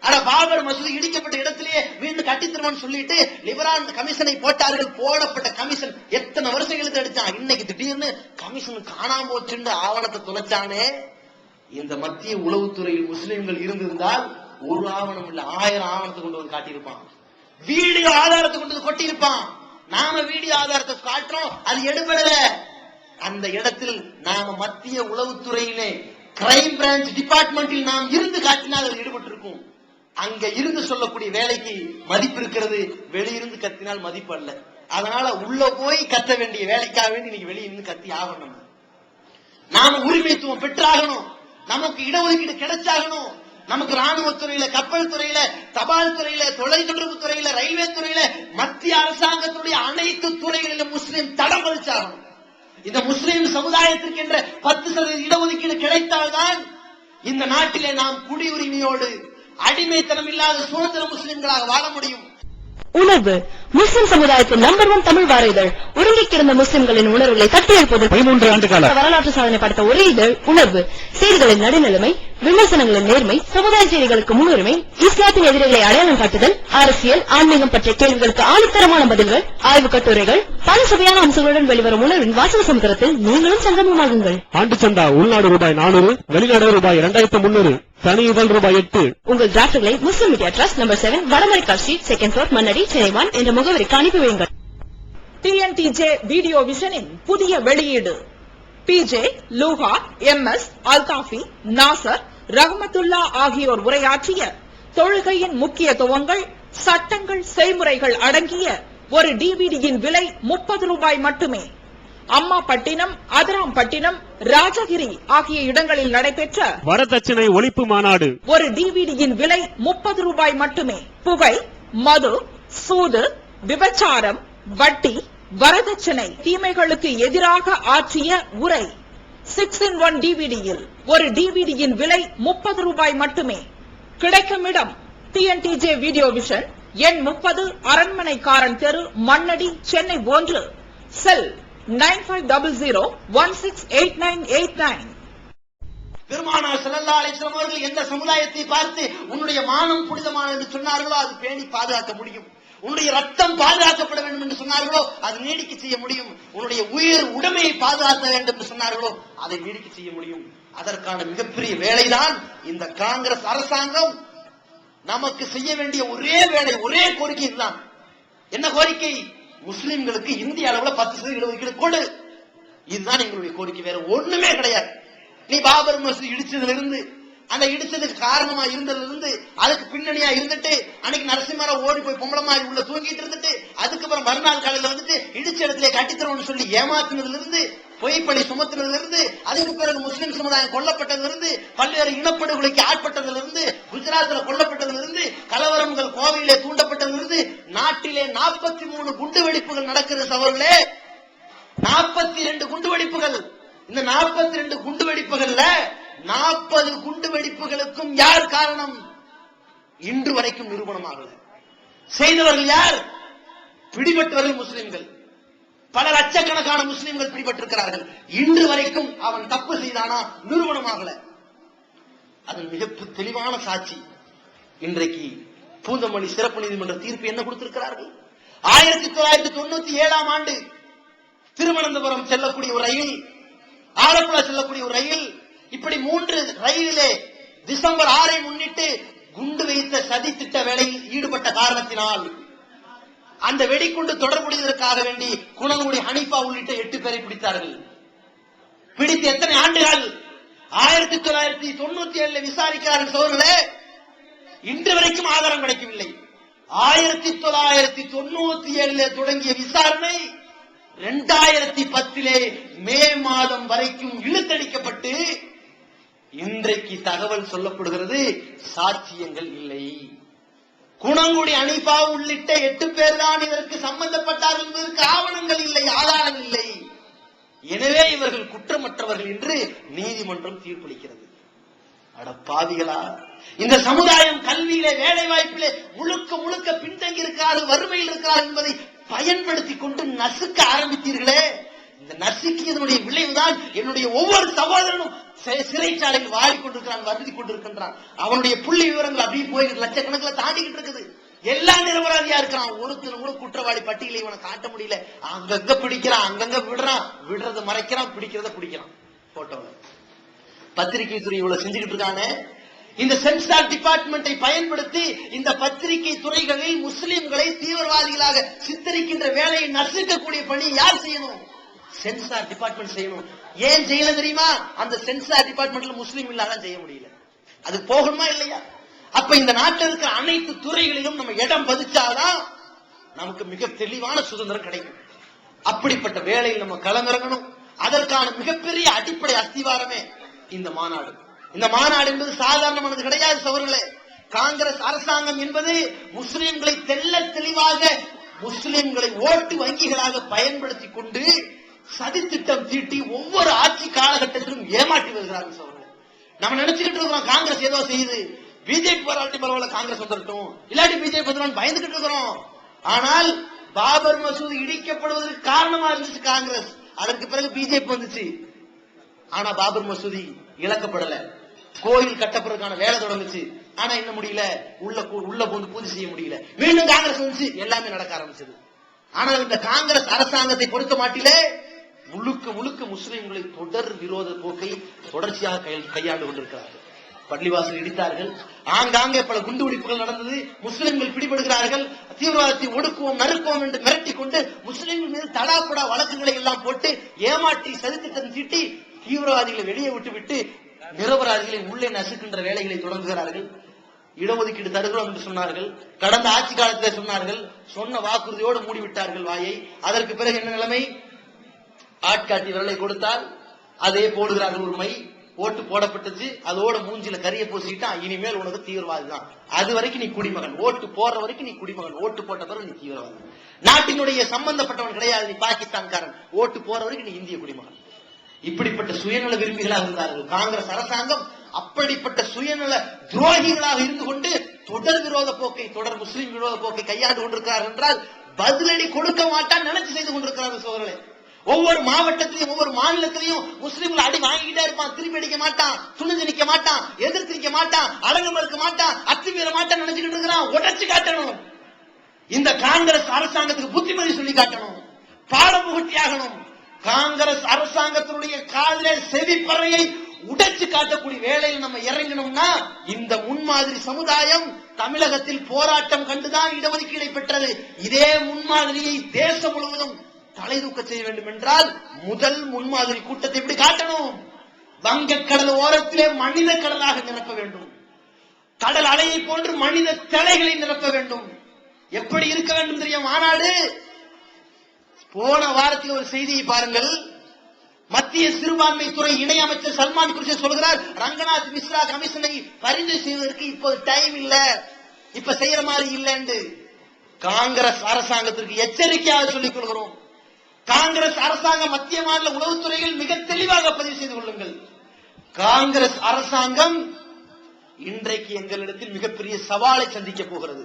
ஆனா பாபர் மசூதி இடிக்கப்பட்ட இடத்திலேயே மீண்டும் கட்டித்தருவான்னு சொல்லிட்டு லிபரான் கமிஷனை போட்டார்கள். போடப்பட்ட கமிஷன் எத்தனை வருஷம் இழுத்து அடிச்சான். இன்னைக்கு திடீர்னு கமிஷன் காணாம போச்சுன்னு ஆவணத்தை தொலைச்சானே. இந்த மத்திய உளவுத்துறையில் முஸ்லிம்கள் இருந்திருந்தால் ஒரு ஆவணம் இல்ல 1000 ஆவணத்தை கொண்டு வந்து காட்டியிருப்பான். வீடியோ ஆதாரத்தை கொண்டு கொட்டியிருப்பான். நாம வீடியோ ஆதாரத்தை காட்டுறோம், அது எடுபடல. அந்த இடத்தில் நாம மத்திய உளவுத்துறையிலே கிரைம் பிரான்ச் டிபார்ட்மெண்டில் நாம் இருந்து காட்டினால் அது ஈடுபட்டு இருக்கும். அங்க இருந்து சொல்லக்கூடிய வேலைக்கு மதிப்பு இருக்கிறது, வெளியிருந்து கத்தினால் மதிப்பு அல்ல. அதனால உள்ள போய் கத்த வேண்டிய வேலைக்காக வேண்டி இன்னைக்கு வெளியிருந்து கத்தி ஆகணும். நாம உரிமைத்துவம் பெற்றாகணும், நமக்கு இடஒதுக்கீடு கிடைச்சாகணும். நமக்கு ராணுவத்துறையில, கப்பல் துறையில, தபால் துறையில, தொலைத்தொடர்பு துறையில, ரயில்வே துறையில, மத்திய அரசாங்கத்துடைய அனைத்து துறைகளிலும் முஸ்லிம் தடம் பதிச்சாகணும். இந்த முஸ்லிம் சமுதாயத்திற்கு என்ற 10% இடஒதுக்கீடு கிடைத்தால்தான் இந்த நாட்டிலே நாம் குடியுரிமையோடு அடிமைத்தனம் இல்லாத சுதந்திர முஸ்லிம்களாக வாழ முடியும். உணர்வு முஸ்லிம் சமுதாயத்தின் நம்பர் 1 தமிழ் வார இதழ். உறங்கி கிடந்த முஸ்லிம்களின் உணர்வுகளை தட்டி எழுப்பது 13 ஆண்டு கால வரலாற்று சாதனை படைத்த ஒரே இதழ் உணர்வு. செய்திகளின் நடுநிலைமை, விமர்சனங்களின் நேர்மை, சமுதாய செய்திகளுக்கு முன்னுரிமை, இஸ்லாத்தின் எதிரிகளை அடையாளம் காட்டுதல், அரசியல், ஆன்மீகம் பற்றிய கேள்விகளுக்கு ஆணித்தரமான பதில்கள், ஆய்வு கட்டுரைகள், பல சுவையான அம்சங்களுடன் வெளிவரும் உணர்வின் வாசக சமுத்திரத்தில் நீங்களும் சங்கமமாகுங்கள். ஆண்டு சந்தா உள்நாடு ரூபாய் 400, வெளிநாடு ரூபாய் 2300, தனி இதழ் ரூபாய் 8. உங்கள் டிராஃப்ட்களை Muslim media trust number 7 Vadamaraikka street, 2nd floor, Mannadi, Chennai 1 என்ற முகவரிக்கு அனுப்பி வையுங்கள். TNTJ வீடியோ விஷனின் புதிய வெளியீடு. PJ, லூஹா, MS, அல்தாஃபி, நாசர், ரஹ்மத்துல்லா ஆகியோர் உரையாற்றிய தொழுகையின் முக்கியத்துவங்கள், சட்டங்கள், செய்முறைகள் அடங்கிய ஒரு டிவிடியின் விலை 30 ரூபாய் மட்டுமே. அம்மாபட்டினம், அதிராம்பட்டினம், ராஜகிரி ஆகிய இடங்களில் நடைபெற்ற வரதட்சணை ஒழிப்பு மாநாடு. ஒரு டிவிடியின் விலை 30 ரூபாய் மட்டுமே. புகை, மது, சூது, விபச்சாரம், வட்டி, வரதட்சணை தீமைகளுக்கு எதிராக ஆற்றிய உரை 6-in-1 டிவிடியில் ஒரு டிவிடியின் விலை 30 ரூபாய் மட்டுமே. கிடைக்கும் இடம் TNTJ வீடியோ விஷன், எண் 30, அரண்மனைக்காரன் தெரு, மண்ணடி, சென்னை 1. செல் 9500168989. பெருமானார் ஸல்லல்லாஹு அலைஹி வஸல்லம் அவர்கள் எந்த சமுதாயத்தை பார்த்து உன்னுடைய மானம் புனிதமானது என்று சொன்னார்களோ அது பேணி பாதுகாக்க முடியும். உன்னுடைய ரத்தம் பாதுகாக்கப்பட வேண்டும் என்று சொன்னார்களோ அது நீடிக்க செய்ய முடியும். உன்னுடைய உயிர் உடைமையை பாதுகாக்க வேண்டும் என்று சொன்னார்களோ அதை நீடிக்க செய்ய முடியும். அதற்கான மிகப்பெரிய வேலைதான் இந்த காங்கிரஸ் அரசாங்கம் நமக்கு செய்ய வேண்டிய ஒரே வேலை, ஒரே கோரிக்கை இதுதான். என்ன கோரிக்கை? முஸ்லிம்களுக்கு இந்திய அளவுல 10% இடஒதுக்கீடு கொடு. இதுதான் எங்களுடைய கோரிக்கை, வேற ஒண்ணுமே கிடையாது. நீ பாபர் மசூதி இடிச்சதுல இருந்து, அந்த இடிச்சதுக்கு காரணமா இருந்ததுல இருந்து, அதுக்கு பின்னணியா இருந்துட்டு, அன்னைக்கு நரசிம்மராவ் ஓடி போய் பொம்பளை மாதிரி உள்ள தூங்கிட்டு இருந்துட்டு, அதுக்கப்புறம் மறுநாள் காலையில வந்துட்டு இடிச்ச இடத்துல கட்டித்தரோம்னு சொல்லி ஏமாத்தினதுல இருந்து, பொய்ப்பழி சுமத்தினதுல இருந்து, அதுக்கு பிறகு முஸ்லிம் சமுதாயம் கொல்லப்பட்டதுல இருந்து, பல்வேறு இனப்படுகொலைக்கு ஆட்பட்டதுல இருந்து, குஜராத்ல கொல்லப்பட்டதுல இருந்து, கலவரங்கள் கோவையிலே தூண்டப்பட்டதுல இருந்து, நாட்டிலே 43 குண்டு வெடிப்புகள் நடக்கிறது சகோதரர்களே. 42 குண்டு வெடிப்புகள். இந்த 42 குண்டு வெடிப்புகள்ல 40 குண்டு வெடிப்புகளுக்கும் யார் காரணம்? இன்று வரைக்கும் நிரூபணமாகல. செய்தவர்கள் யார்? பிடிபட்டவர்கள் முஸ்லிம்கள். பல லட்சக்கணக்கான முஸ்லிம்கள் பிடிபட்டிருக்கிறார்கள். இன்று வரைக்கும் அவன் தப்பு செய்தானா நிரூபணமாகல. அது மிக தெளிவான சாட்சி. இன்றைக்கு பூந்தமல்லி சிறப்பு நீதிமன்ற தீர்ப்பு என்ன கொடுத்திருக்கிறார்கள்? 1997ஆம் ஆண்டு திருவனந்தபுரம் செல்லக்கூடிய ஒரு ரயில், ஆலப்புழா செல்லக்கூடிய ஒரு ரயில், இப்படி 3 ரயிலிலே டிசம்பர் 6 முன்னிட்டு குண்டு வைத்த சதி திட்ட வேலையில் ஈடுபட்ட காரணத்தினால் அந்த வெடிக்குண்டு தொடர்புடையதற்காக வேண்டி குணங்குடி ஹனீஃபா உள்ளிட்ட 8 பேரை பிடித்தார்கள். பிடித்து எத்தனை ஆண்டுகள்? 1997 விசாரிக்கிறார்கள் சோழர்களே. இன்று வரைக்கும் ஆதாரம் கிடைக்கவில்லை. 1997 தொடங்கிய விசாரணை 2010 மே மாதம் வரைக்கும் இழுத்தடிக்கப்பட்டு இன்றைக்கு தகவல் சொல்லப்படுகிறது சாட்சியங்கள் இல்லை. குணங்குடி ஹனீஃபா உள்ளிட்ட 8 பேர் தான் இதற்கு சம்பந்தப்பட்டார்கள் என்பதற்கு ஆவணங்கள் இல்லை, ஆதாரங்கள் இல்லை. எனவே இவர்கள் குற்றமற்றவர்கள் என்று நீதிமன்றம் தீர்ப்பளிக்கிறது. அட பாவிகளா! இந்த சமுதாயம் கல்வியிலே, வேலை வாய்ப்பிலே முழுக்க முழுக்க பின்தங்கி இருக்கிறார்கள், வறுமையில் இருக்கிறார்கள் என்பதை பயன்படுத்திக் கொண்டு நசுக்க ஆரம்பித்தீர்களே. இந்த நசுக்கியதனுடைய விளைவுதான் என்னுடைய ஒவ்வொரு சகோதரனும் சிறைச்சாலையில் வாடிக்கொண்டிருக்கிறான், வருதி கொண்டிருக்கின்றான். அவனுடைய புள்ளி விவரங்கள் அப்படியே போய் லட்சக்கணக்கில் தாண்டிக்கிட்டு இருக்குது. எல்லாம் நிரபராதியா இருக்கிறான். ஒருத்தர் கூட குற்றவாளி பட்டியலை இவனை காட்ட முடியல. அங்கங்க பிடிக்கிறான், அங்கங்க விடுறான், விடுறத மறைக்கிறான், பிடிக்கிறத பிடிக்கிறான். போட்டோல பத்திரிகை துறை இவ்வளவு செஞ்சுக்கிட்டு இருக்கானே, இந்த சென்சார் டிபார்ட்மெண்டை பயன்படுத்தி இந்த பத்திரிகை துறைகளில் முஸ்லிம்களை தீவிரவாதிகளாக சித்தரிக்கின்ற வேலையை நசுக்கக்கூடிய பணி யார் செய்யணும்? சென்சார் டிபார்ட்மெண்ட் செய்யணும். ஏன் செய்யல தெரியுமா? அந்த சென்சார் டிபார்ட்மெண்ட்ல முஸ்லீம் இல்லாதான் செய்ய முடியல. அது போகணுமா இல்லையா? அப்ப இந்த நாட்டில் இருக்கிற அனைத்து துறைகளிலும் நம்ம இடம் பதிச்சாதான் நமக்கு மிக தெளிவான சுதந்திரம் கிடைக்கும். அப்படிப்பட்ட வேலையில் நம்ம களமிறங்கணும். அதற்கான மிகப்பெரிய அடிப்படை அஸ்திவாரமே இந்த மாநாடு. இந்த மாநாடு என்பது சாதாரணமானது கிடையாது சகோதரர்களே. காங்கிரஸ் அரசாங்கம் என்பது முஸ்லிம்களை தெள்ள தெளிவாக முஸ்லிம்களை ஓட்டு வங்கிகளாக பயன்படுத்தி கொண்டு சதித்திட்டம் தீட்டி ஒவ்வொரு ஆட்சி காலகட்டத்திலும் ஏமாற்றி வருகிறார்கள் சகோதரர்களே. நம்ம நினைச்சுக்கிட்டு இருக்கிறோம் காங்கிரஸ் ஏதோ செய்யுது, பிஜேபி போராட்டி பரவாயில்ல காங்கிரஸ் வந்துட்டோம், இல்லாட்டி பிஜேபி வந்துடும் பயந்துகிட்டு இருக்கிறோம். ஆனால் பாபர் மசூதி இடிக்கப்படுவதற்கு காரணமா இருந்துச்சு காங்கிரஸ், அதற்கு பிறகு பிஜேபி வந்துச்சு. ஆனா பாபர் மசூதி இழக்கப்படல, கோயில் கட்டப்படுறதுக்கான வேலை தொடங்குச்சு. ஆனா என்ன முடியல, உள்ள போந்து பூஜை செய்ய முடியல. மீண்டும் காங்கிரஸ் வந்துச்சு, எல்லாமே நடக்க ஆரம்பிச்சது. ஆனால் இந்த காங்கிரஸ் அரசாங்கத்தை பொறுத்த மாட்டிலே முழுக்க முழுக்க முஸ்லிம்களை தொடர் விரோத போக்கை தொடர்ச்சியாக கையாண்டு கொண்டிருக்கிறார்கள். பள்ளிவாசல் இடித்தார்கள், ஆங்காங்கே பல குண்டுவெடிப்புகள் நடந்தது, முஸ்லிம்கள் பிடிபடுகிறார்கள். தீவிரவாதத்தை ஒடுக்குவோம் நறுக்குவோம் என்று மிரட்டி கொண்டு முஸ்லிம்கள் மீது தடாப்புடா வழக்குகளை எல்லாம் போட்டு ஏமாற்றி சதித்திட்டம் தீட்டி தீவிரவாதிகளை வெளியே விட்டுவிட்டு நிரபராதிகளை உள்ளே நசுக்கின்ற வேலைகளை தொடங்குகிறார்கள். இடஒதுக்கீடு தருகிறோம் என்று சொன்னார்கள், கடந்த ஆட்சி காலத்தில் சொன்னார்கள், சொன்ன வாக்குறுதியோடு மூடிவிட்டார்கள் வாயை. அதற்கு பிறகு என்ன நிலைமை? ஆட்காட்டி விரலை கொடுத்தால் அதே போடுகிறார்கள் ஒரு மை. ஓட்டு போடப்பட்டுச்சு, அதோட மூஞ்சில கரிய பூசிக்கிட்டா இனிமேல் உனக்கு தீவிரவாதி தான், அது வரைக்கும் நீ குடிமகன், ஓட்டு போடுற வரைக்கும் நீ குடிமகன், ஓட்டு போட்ட பிறகு நீ தீவிரவாதி. நாட்டினுடைய சம்பந்தப்பட்டவன் கிடையாது நீ பாகிஸ்தான்காரன், ஓட்டு போற வரைக்கும் நீ இந்திய குடிமகன். இப்படிப்பட்ட சுயநல விரும்பிகளாக இருந்தார்கள் காங்கிரஸ் அரசாங்கம். அப்படிப்பட்ட சுயநல துரோகிகளாக இருந்து கொண்டு தொடர் விரோத போக்கை, தொடர் முஸ்லிம் விரோத போக்கை கையாண்டு கொண்டிருக்கிறார்கள் என்றால் பதிலடி கொடுக்க மாட்டான் நினைச்சு செய்து கொண்டிருக்கிறார்கள் சோதரர்களே. ஒவ்வொரு மாவட்டத்திலையும் ஒவ்வொரு மாநிலத்திலையும் முஸ்லிம்கள் அடி வாங்கிட்டே இருப்பான், திருப்பி அடிக்க மாட்டான், துணிஞ்சு நிக்க மாட்டான், எதிர்த்து நிக்க மாட்டான், அடங்கு மறுக்க மாட்டான், அத்துமீற மாட்டான் நினைச்சுக்கிட்டு இருக்கிறான். உடைச்சு காட்டணும். இந்த காங்கிரஸ் அரசாங்கத்துக்கு புத்திமதி சொல்லி காட்டணும், பாடம் புகட்டியாகணும். காங்கிரஸ் அரசாங்கத்தினுடைய காலிலே செவிப்பறையை உடைச்சு காட்டக்கூடிய வேலையில் நம்ம இறங்கணும்னா இந்த முன்மாதிரி சமுதாயம் தமிழகத்தில் போராட்டம் கண்டுதான் இடஒதுக்கீடை பெற்றது. இதே முன்மாதிரியை தேசம் முழுவதும் தலை தூக்க செய்ய வேண்டும் என்றால் முதல் முன்மாதிரி கூட்டத்தை எப்படி காட்டணும்? வங்கக்கடல் ஓரத்திலே மனித கடலாக நிரப்ப வேண்டும், கடல் அலையை போன்று மனித தலைகளை நிரப்ப வேண்டும். எப்படி இருக்க வேண்டும் தெரியும் மாநாடு? போன வாரத்தில் ஒரு செய்தியை பாருங்கள். மத்திய சிறுபான்மை துறை இணை அமைச்சர் சல்மான் குர்ஷி சொல்கிறார், ரங்கநாத் மிஸ்ரா கமிஷனை பரிந்துரை செய்வதற்கு இப்போது டைம் இல்ல, இப்ப செய்யற மாதிரி இல்லைன்னு காங்கிரஸ் அரசாங்கத்திற்கு எச்சரிக்கையாக சொல்லிக் கொள்கிறோம். காங்கிரஸ் அரசாங்கம் மத்திய மாநில உளவுத்துறையில் மிக தெளிவாக பதிவு செய்து கொள்ளுங்கள். காங்கிரஸ் அரசாங்கம் இன்றைக்கு எங்களிடத்தில் மிகப்பெரிய சவாலை சந்திக்க போகிறது.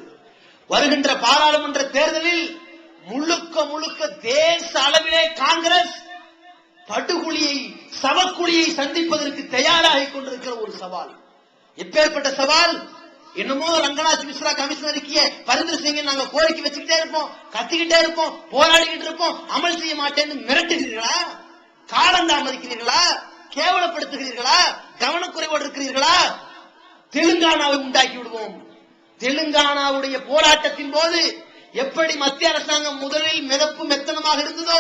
வருகின்ற பாராளுமன்ற தேர்தலில் முழுக்க முழுக்க தேச அளவிலே காங்கிரஸ் படுகொலியை சவக்குழியை சந்திப்பதற்கு தயாராகிக் கொண்டிருக்கிற ஒரு சவால். எப்பேற்பட்ட சவால்? என்னமோ ரங்கநாத் மிஸ்ரா கமிஷன் அறிக்கையை பரிந்துரை செய்ய நாங்க கோரிக்கை வச்சுக்கிட்டே இருப்போம், கத்திக்கிட்டே இருப்போம், போராடிக்கிட்டு இருப்போம், அமல் செய்ய மாட்டேன்னு மிரட்டுகிறீர்களா? காலம் தாமதிக்கிறீர்களா? கேவலப்படுத்துகிறீர்களா? கவனக்குறைவோடு இருக்கிறீர்களா? தெலுங்கானாவை உண்டாக்கி விடுவோம். தெலுங்கானாவுடைய போராட்டத்தின் போது எப்படி மத்திய அரசாங்கம் முதலில் மிதப்பு மெத்தனமாக இருந்ததோ,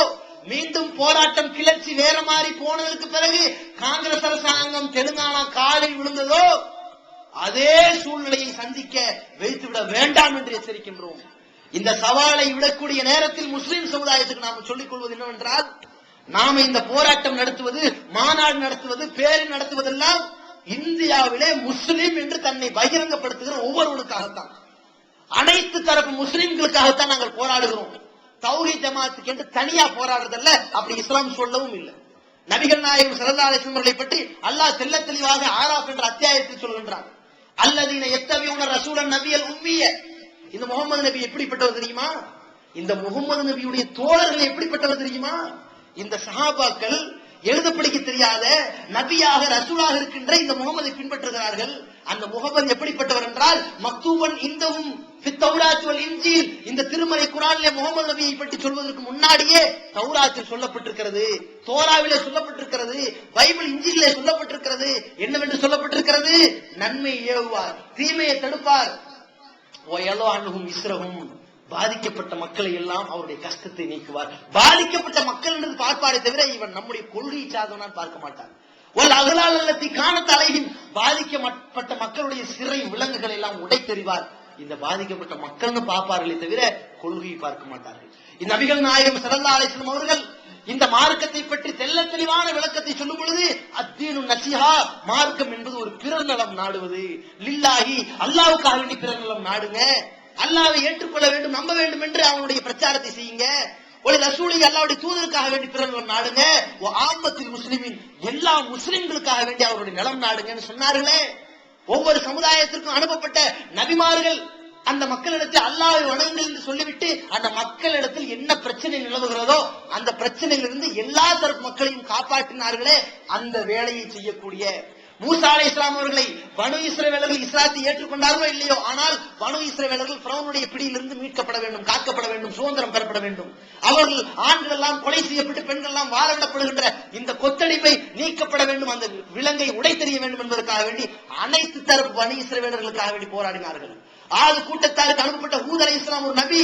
மீண்டும் போராட்டம் கிளர்ச்சி வேற மாதிரி போனதற்கு பிறகு காங்கிரஸ் அரசாங்கம் தெலுங்கானா காலில் விழுந்ததோ, அதே சூழ்நிலையை சந்திக்க வைத்துவிட வேண்டாம் என்று எச்சரிக்கின்றோம். இந்த சவாலை விடக்கூடிய நேரத்தில் முஸ்லிம் சமுதாயத்துக்கு நாம் சொல்லிக் கொள்வது என்னவென்றால், நாம இந்த போராட்டம் நடத்துவது, மாநாடு நடத்துவது, பேரணி நடத்துவதெல்லாம் இந்தியாவிலே முஸ்லிம் என்று தன்னை பகிரங்கப்படுத்துகிற ஒவ்வொருவனுக்காகத்தான், அனைத்து தரப்பு முஸ்லிம்களுக்காகத்தான் நாங்கள் போராடுகிறோம். தௌஹீத் ஜமாத்துக்கு என்று தனியா போராடுறதல்ல, அப்படி இஸ்லாம் சொல்லவும் இல்லை. நபிகள் நாயகம் ஸல்லல்லாஹு அலைஹி வஸல்லம் அவர்களை பற்றி அல்லாஹ் தெள்ள தெளிவாக ஆராப் என்ற அத்தியாயத்தில் சொல்கின்றான். அல்லதீன யத்தபியூன ரசூலன் நபியல் உம்மிய. இந்த முகமது நபி எப்படிப்பட்டவர் தெரியுமா? இந்த முகமது நபியுடைய தோழர்கள் எப்படிப்பட்டவர் தெரியுமா? இந்த சஹாபாக்கள் எழுத படிக்க தெரியாத நபியாக ரசூலாக இருக்கின்ற இந்த முகமதை பின்பற்றுகிறார்கள். அந்த முகமது எப்படிப்பட்டவர் என்றால் மக்தூபன் இந்தவும் தௌராத் வல் இன்ஜீல், இந்த திருமறை குர்ஆனிலே முகமது நபியை பற்றி சொல்வதற்கு முன்னாடியே தௌராத்தில் சொல்லப்பட்டிருக்கிறது, தோராவிலே சொல்லப்பட்டிருக்கிறது, பைபிள் இன்ஜீலிலே சொல்லப்பட்டிருக்கிறது. என்னவென்று சொல்லப்பட்டிருக்கிறது? நன்மை ஏவுவார், தீமையை தடுப்பார். வயலோ அணுகும் இஸ்ரகும், பாதிக்கப்பட்ட மக்களை எல்லாம் அவருடைய கஷ்டத்தை நீக்குவார். பாதிக்கப்பட்ட மக்கள் என்று பார்ப்பாரே தவிர இவன் நம்முடைய கொள்கை சாதவனான் பார்க்க மாட்டான். அகலாலத்தி காணத்த அலையின், பாதிக்கப்பட்ட மக்களுடைய சிறை விலங்குகள் எல்லாம் உடைத்தெறிவார். இந்த பாதிக்கப்பட்ட மக்கள்னு பார்ப்பார்களே தவிர கொள்கையை பார்க்க மாட்டார்கள். இந்த நபிகள் நாயகம் ஸல்லல்லாஹு அலைஹி வஸல்லம் அவர்கள் இந்த மார்க்கத்தை பற்றி தெள்ள தெளிவான விளக்கத்தை சொல்லும் பொழுது, அத்தீனு நசிஹா, மார்க்கம் என்பது ஒரு பிறர் நலம் நாடுவது, லில்லாஹி, அல்லாஹ்வுக்காக வேண்டி பிறர் நலம் நாடுங்க, அல்லாஹ்வை ஏற்றுக்கொள்ள வேண்டும், நம்ப வேண்டும் என்று அவனுடைய பிரச்சாரத்தை செய்யுங்க. ஒரு ரசூலை, அல்லாஹ்வுடைய தூதருக்காக வேண்டி பிறர் நலம் நாடுங்க. ஆம்மத்தில் முஸ்லிமின், எல்லா முஸ்லிம்களுக்காக வேண்டி அவருடைய நலம் நாடுங்கன்னு சொன்னார்களே. ஒவ்வொரு சமுதாயத்திற்கும் அனுப்பப்பட்ட நபிமார்கள் அந்த மக்களிடத்தில் அல்லாஹ்வை வணங்குங்கள் என்று சொல்லிவிட்டு அந்த மக்களிடத்தில் என்ன பிரச்சனை நிலவுகிறதோ அந்த பிரச்சனையிலிருந்து எல்லா தரப்பு மக்களையும் காப்பாற்றினார்களே. அந்த வேலையை செய்யக்கூடிய மூசா அலைஹிஸ்ஸலாம் அவர்களை பனு இஸ்ரவேலர்கள் இஸ்லாத்தை ஏற்றுக்கொண்டார்களோ இல்லையோ, ஆனால் பனு இஸ்ரவேலர்கள் ஃபிரௌனுடைய பிடியிலிருந்து மீட்கப்பட வேண்டும், காக்கப்பட வேண்டும், சுதந்திரம் பெறப்பட வேண்டும். அவர்கள் ஆண்கள் எல்லாம் கொலை செய்யப்பட்டு பெண்கள் எல்லாம் வாழவிடப்படுகின்ற இந்த கொத்தடிப்பை நீக்கப்பட வேண்டும், அந்த விலங்கை உடைத்தெறிய வேண்டும் என்பதற்காக வேண்டி அனைத்து தரப்பு பனு இஸ்ரவேலர்களுக்காக வேண்டி போராடினார்கள். ஆது கூட்டத்தாருக்கு அனுப்பப்பட்ட ஹூத் அலைஹிஸ்ஸலாம் ஒரு நபி,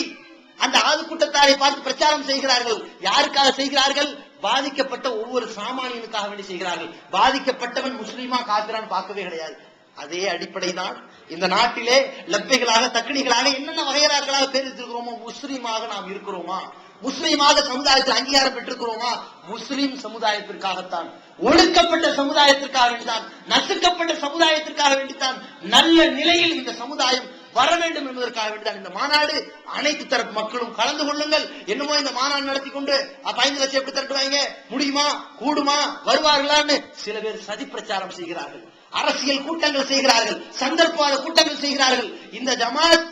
அந்த ஆது கூட்டத்தாரை பார்த்து பிரச்சாரம் செய்கிறார்கள். யாருக்காக செய்கிறார்கள்? பாதிக்கப்பட்ட ஒவ்வொரு சாமானியனுக்காக வேண்டி செய்கிறார்கள். பாதிக்கப்பட்டவன் முஸ்லீமா காபிரான் பார்க்கவே கிடையாது. அதே அடிப்படை தான் இந்த நாட்டிலே லப்பைகளாக தக்கணிகளாக என்னென்ன வகையறார்களாக பேர் இருக்கிறோமோ, முஸ்லீமாக நாம் இருக்கிறோமா? முஸ்லீமாக சமுதாயத்தில் அங்கீகாரம் பெற்றிருக்கிறோமா? முஸ்லீம் சமுதாயத்திற்காகத்தான், ஒடுக்கப்பட்ட சமுதாயத்திற்காக வேண்டித்தான், நசுக்கப்பட்ட சமுதாயத்திற்காக வேண்டித்தான், நல்ல நிலையில் இந்த சமுதாயம் வர வேண்டும் என்பதற்காக வேண்டிதான் இந்த மாநாடு. அனைத்து தரப்பு மக்களும் கலந்து கொள்ளுங்கள். என்னமோ இந்த மாநாடு நடத்தி கொண்டு 5 லட்சம் எப்படி திரட்டுவாங்க, முடியுமா, கூடுமா, வருவார்களான்னு சில பேர் சதி பிரச்சாரம் செய்கிறார்கள், அரசியல் கூட்டங்கள் செய்கிறார்கள், சந்தர்ப்பவாத கூட்டங்கள் செய்கிறார்கள். இந்த ஜமாத்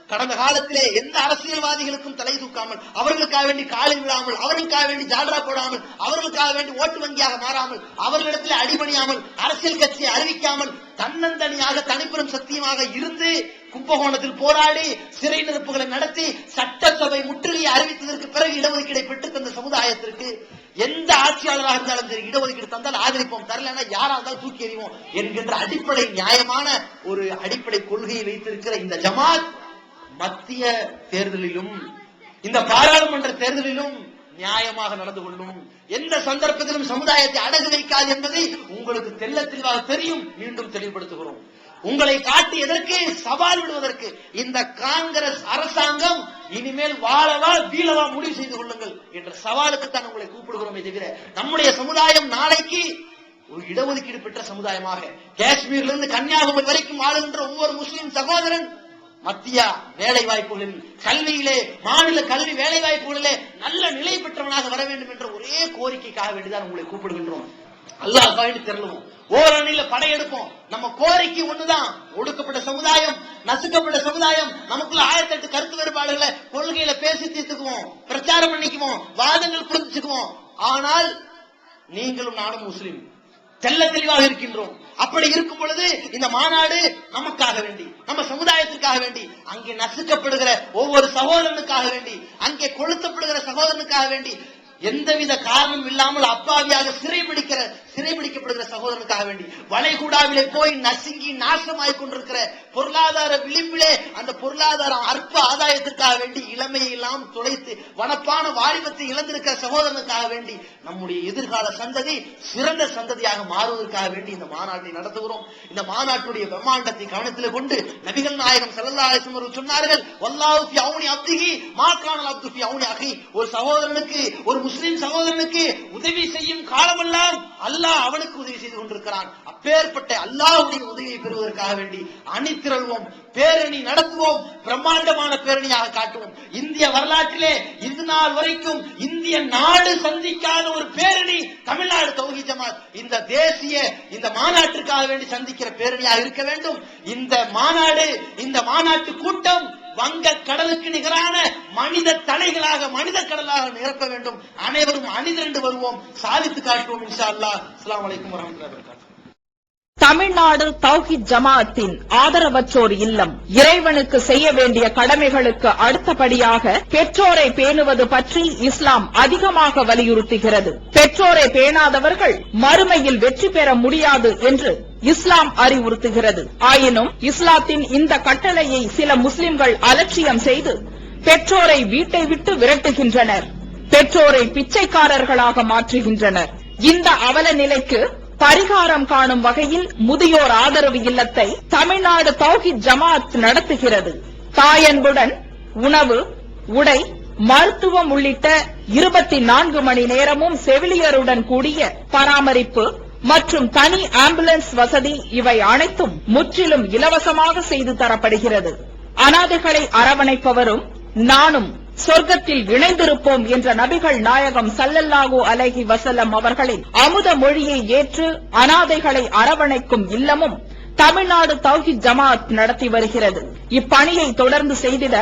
கடந்த காலத்திலே எந்த அரசியல்வாதிகளுக்கும் தலை தூக்காமல், அவர்களுக்காக வேண்டி காலை விடாமல், அவர்களுக்காக வேண்டி ஜால்ரா போடாமல், அவர்களுக்காக வேண்டி ஓட்டு வங்கியாக மாறாமல், அவர்களிடத்தில் அடிபணியாமல், அரசியல் கட்சியை அறிவிக்காமல், தன்னந்தனியாக தனிப்பெரும் சத்தியமாக இருந்து கும்பகோணத்தில் போராடி சிறை நிரப்புகளை நடத்தி சட்டசபை முற்றுகையை அறிவித்ததற்கு பிறகு இடஒதுக்கீடை பெற்றுத் தந்த சமுதாயத்திற்கு எந்த ஆட்சியாளராக இருந்தாலும் சரி இடஒதுக்கீடு தந்தால் ஆதரிப்போம், தரலன்னா யாரா இருந்தாலும் தூக்கி எறிவோம் என்கின்ற அடிப்படை நியாயமான ஒரு அடிப்படை கொள்கையை வைத்திருக்கிற இந்த ஜமாத் மத்திய தேர்தலிலும் இந்த பாராளுமன்ற தேர்தலிலும் நியாயமாக நடந்து கொள்ளும், எந்த சந்தர்ப்பத்திலும் சமுதாயத்தை அடகு வைக்காது என்பதை உங்களுக்கு தெள்ள தெளிவாக தெரியும். மீண்டும் தெளிவுபடுத்துகிறோம். உங்களை காட்டி எதற்கு சவால் விடுவதற்கு இந்த காங்கிரஸ் அரசாங்கம் இனிமேல் வாழவா வீழவா முடிவு செய்து கொள்ளுங்கள் என்ற சவாலுக்கு தான் உங்களை கூப்பிடுகிறோமே தவிர, நம்முடைய சமுதாயம் நாளைக்கு ஒரு இடஒதுக்கீடு பெற்ற சமுதாயமாக காஷ்மீர்ல இருந்து கன்னியாகுமரி வரைக்கும் வாழுகின்ற ஒவ்வொரு முஸ்லிம் சகோதரன் மத்திய வேலை வாய்ப்புகளில், கல்வியிலே, மாநில கல்வி வேலை வாய்ப்புகளிலே நல்ல நிலை பெற்றவனாக வர வேண்டும் என்ற ஒரே கோரிக்கைக்காக வேண்டிதான் உங்களை கூப்பிடுகின்றோம். அல்லாஹ் வேண்டி திரளுவோம், ஓரணியில படையெடுப்போம். நம்ம கோரிக்கை ஒண்ணுதான், ஒடுக்கப்பட்ட சமுதாயம், நசுக்கப்பட்ட சமுதாயம், நமக்குள்ள 1008 கருத்து வேறுபாடுகளை கொள்கையில பேசி தீர்த்துக்குவோம், பிரச்சாரம் பண்ணிக்குவோம், வாதங்கள் புரிஞ்சுக்குவோம். ஆனால் நீங்களும் நானும் முஸ்லிம் தெல்ல தெளிவாக இருக்கின்றோம். அப்படி இருக்கும் பொழுது இந்த மாநாடு நமக்காக வேண்டி, நம்ம சமுதாயத்திற்காக வேண்டி, அங்கே நசுக்கப்படுகிற ஒவ்வொரு சகோதரனுக்காக வேண்டி, அங்கே கொளுத்தப்படுகிற சகோதரனுக்காக வேண்டி, எந்தவித காரணம் இல்லாமல் அப்பாவியாக சிறைபிடிக்கப்படுகிற சகோதரனுக்காக வேண்டி, வளைகுடாவிலே போய் நசுங்கி நாசமாய் கொண்டிருக்கிற பொருளாதார விளிம்பிலே அந்த பொருளாதார அற்ப ஆதாயத்திற்காக வேண்டி இளமையை எல்லாம் துளைத்து வனப்பான வாலிபத்தை இழந்திருக்கிற சகோதரனுக்காக வேண்டி நம்முடைய எதிர்கால சந்ததி சிறந்த சந்ததியாக மாறுவதற்காக வேண்டி இந்த மாநாட்டை நடத்துகிறோம். இந்த மாநாட்டுடைய பிரம்மாண்டத்தை கவனத்தில் கொண்டு நபிகள் நாயகம் ஸல்லல்லாஹு அலைஹி வஸல்லம் அவர்கள் சொன்னார்கள், வல்லாஹு ஃபி அவுனி அப்திஹி மா கானல் அப்து ஃபி அவுனி அஹி. ஒரு சகோதரனுக்கு, ஒரு முஸ்லிம் சகோதரனுக்கு உதவி செய்யும் காலமெல்லாம் அல்லாஹ் அவனுக்கு உதவி செய்து கொண்டிருக்கிறான். அப்பேற்பட்ட அல்லாஹ்வுடைய உதவியை பெறுவதற்காக வேண்டி அணிதிரள்வோம், பேரணி நடத்துவோம், பிரம்மாண்டமான பேரணியாக காட்டுவோம். இந்திய வரலாற்றிலே இது நாள் வரைக்கும் இந்திய நாடு சந்திக்காத ஒரு பேரணி தமிழ்நாடு தௌஹீத் ஜமாத் இந்த தேசிய இந்த மாநாட்டிற்காக வேண்டி சந்திக்கிற பேரணியாக இருக்க வேண்டும். இந்த மாநாடு, இந்த மாநாட்டு கூட்டம் வங்க கடலுக்கு நிகரான மனித தலைகளாக மனித கடலாக நிரப்ப வேண்டும். அனைவரும் அணிதிரண்டு வருவோம், சாதித்து காட்டுவோம் இன்ஷா அல்லாஹ். அஸ்ஸலாமு அலைக்கும் வரஹ்மத்துல்லாஹி வபரகாத்துஹு. தமிழ்நாடு தௌஹீத் ஜமாஅத்தின் ஆதரவற்றோர் இல்லம் இறைவனுக்கு செய்ய வேண்டிய கடமைகளுக்கு அடுத்தபடியாக பெற்றோரை பேணுவது பற்றி இஸ்லாம் அதிகமாக வலியுறுத்துகிறது. பெற்றோரை பேணாதவர்கள் மறுமையில் வெற்றி பெற முடியாது என்று இஸ்லாம் அறிவுறுத்துகிறது. ஆயினும் இஸ்லாத்தின் இந்த கட்டளையை சில முஸ்லிம்கள் அலட்சியம் செய்து பெற்றோரை வீட்டை விட்டு விரட்டுகின்றனர், பெற்றோரை பிச்சைக்காரர்களாக மாற்றுகின்றனர். இந்த அவல நிலைக்கு பரிகாரம் காணும் வகையில் முதியோர் ஆதரவு இல்லத்தை தமிழ்நாடு தௌஹீத் ஜமாஅத் நடத்துகிறது. தாயன்புடன் உணவு, உடை, மருத்துவம் உள்ளிட்ட 24 மணி நேரமும் செவிலியருடன் கூடிய பராமரிப்பு மற்றும் தனி ஆம்புலன்ஸ் வசதி இவை அனைத்தும் முற்றிலும் இலவசமாக செய்து தரப்படுகிறது. அனாதைகளை அரவணைப்பவரும் நானும் சொர்க்கத்தில் இணைந்திருப்போம் என்ற நபிகள் நாயகம் ஸல்லல்லாஹு அலைஹி வஸல்லம் அவர்களின் அமுத மொழியை ஏற்று அனாதைகளை அரவணைக்கும் இல்லமும் தமிழ்நாடு தௌஹீத் ஜமாஅத் நடத்தி வருகிறது. இப்பணியை தொடர்ந்து செய்திட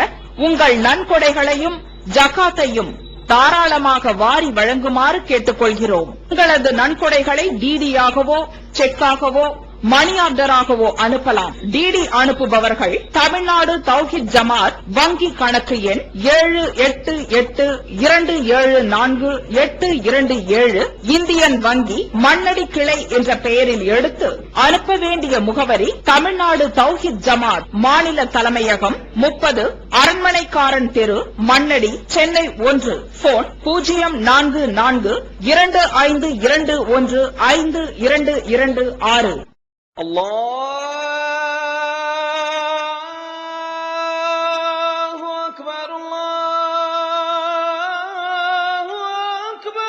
உங்கள் நன்கொடைகளையும் ஜகாத்தையும் தாராளமாக வாரி வழங்குமாறு கேட்டுக்கொள்கிறோம். உங்களது நன்கொடைகளை டிடியாகவோ செக்காகவோ மணி ஆர்டராகவோ அனுப்பலாம். டிடி அனுப்புபவர்கள் தமிழ்நாடு தௌஹீத் ஜமாஅத் வங்கி கணக்கு எண் 7882748227 இந்தியன் வங்கி மண்ணடி கிளை என்ற பெயரில் எடுத்து அனுப்ப வேண்டிய முகவரி தமிழ்நாடு தௌஹீத் ஜமாஅத் மாநில தலைமையகம் 30 அரண்மனைக்காரன் தெரு மண்ணடி சென்னை 1. போன் 044252152226. Allah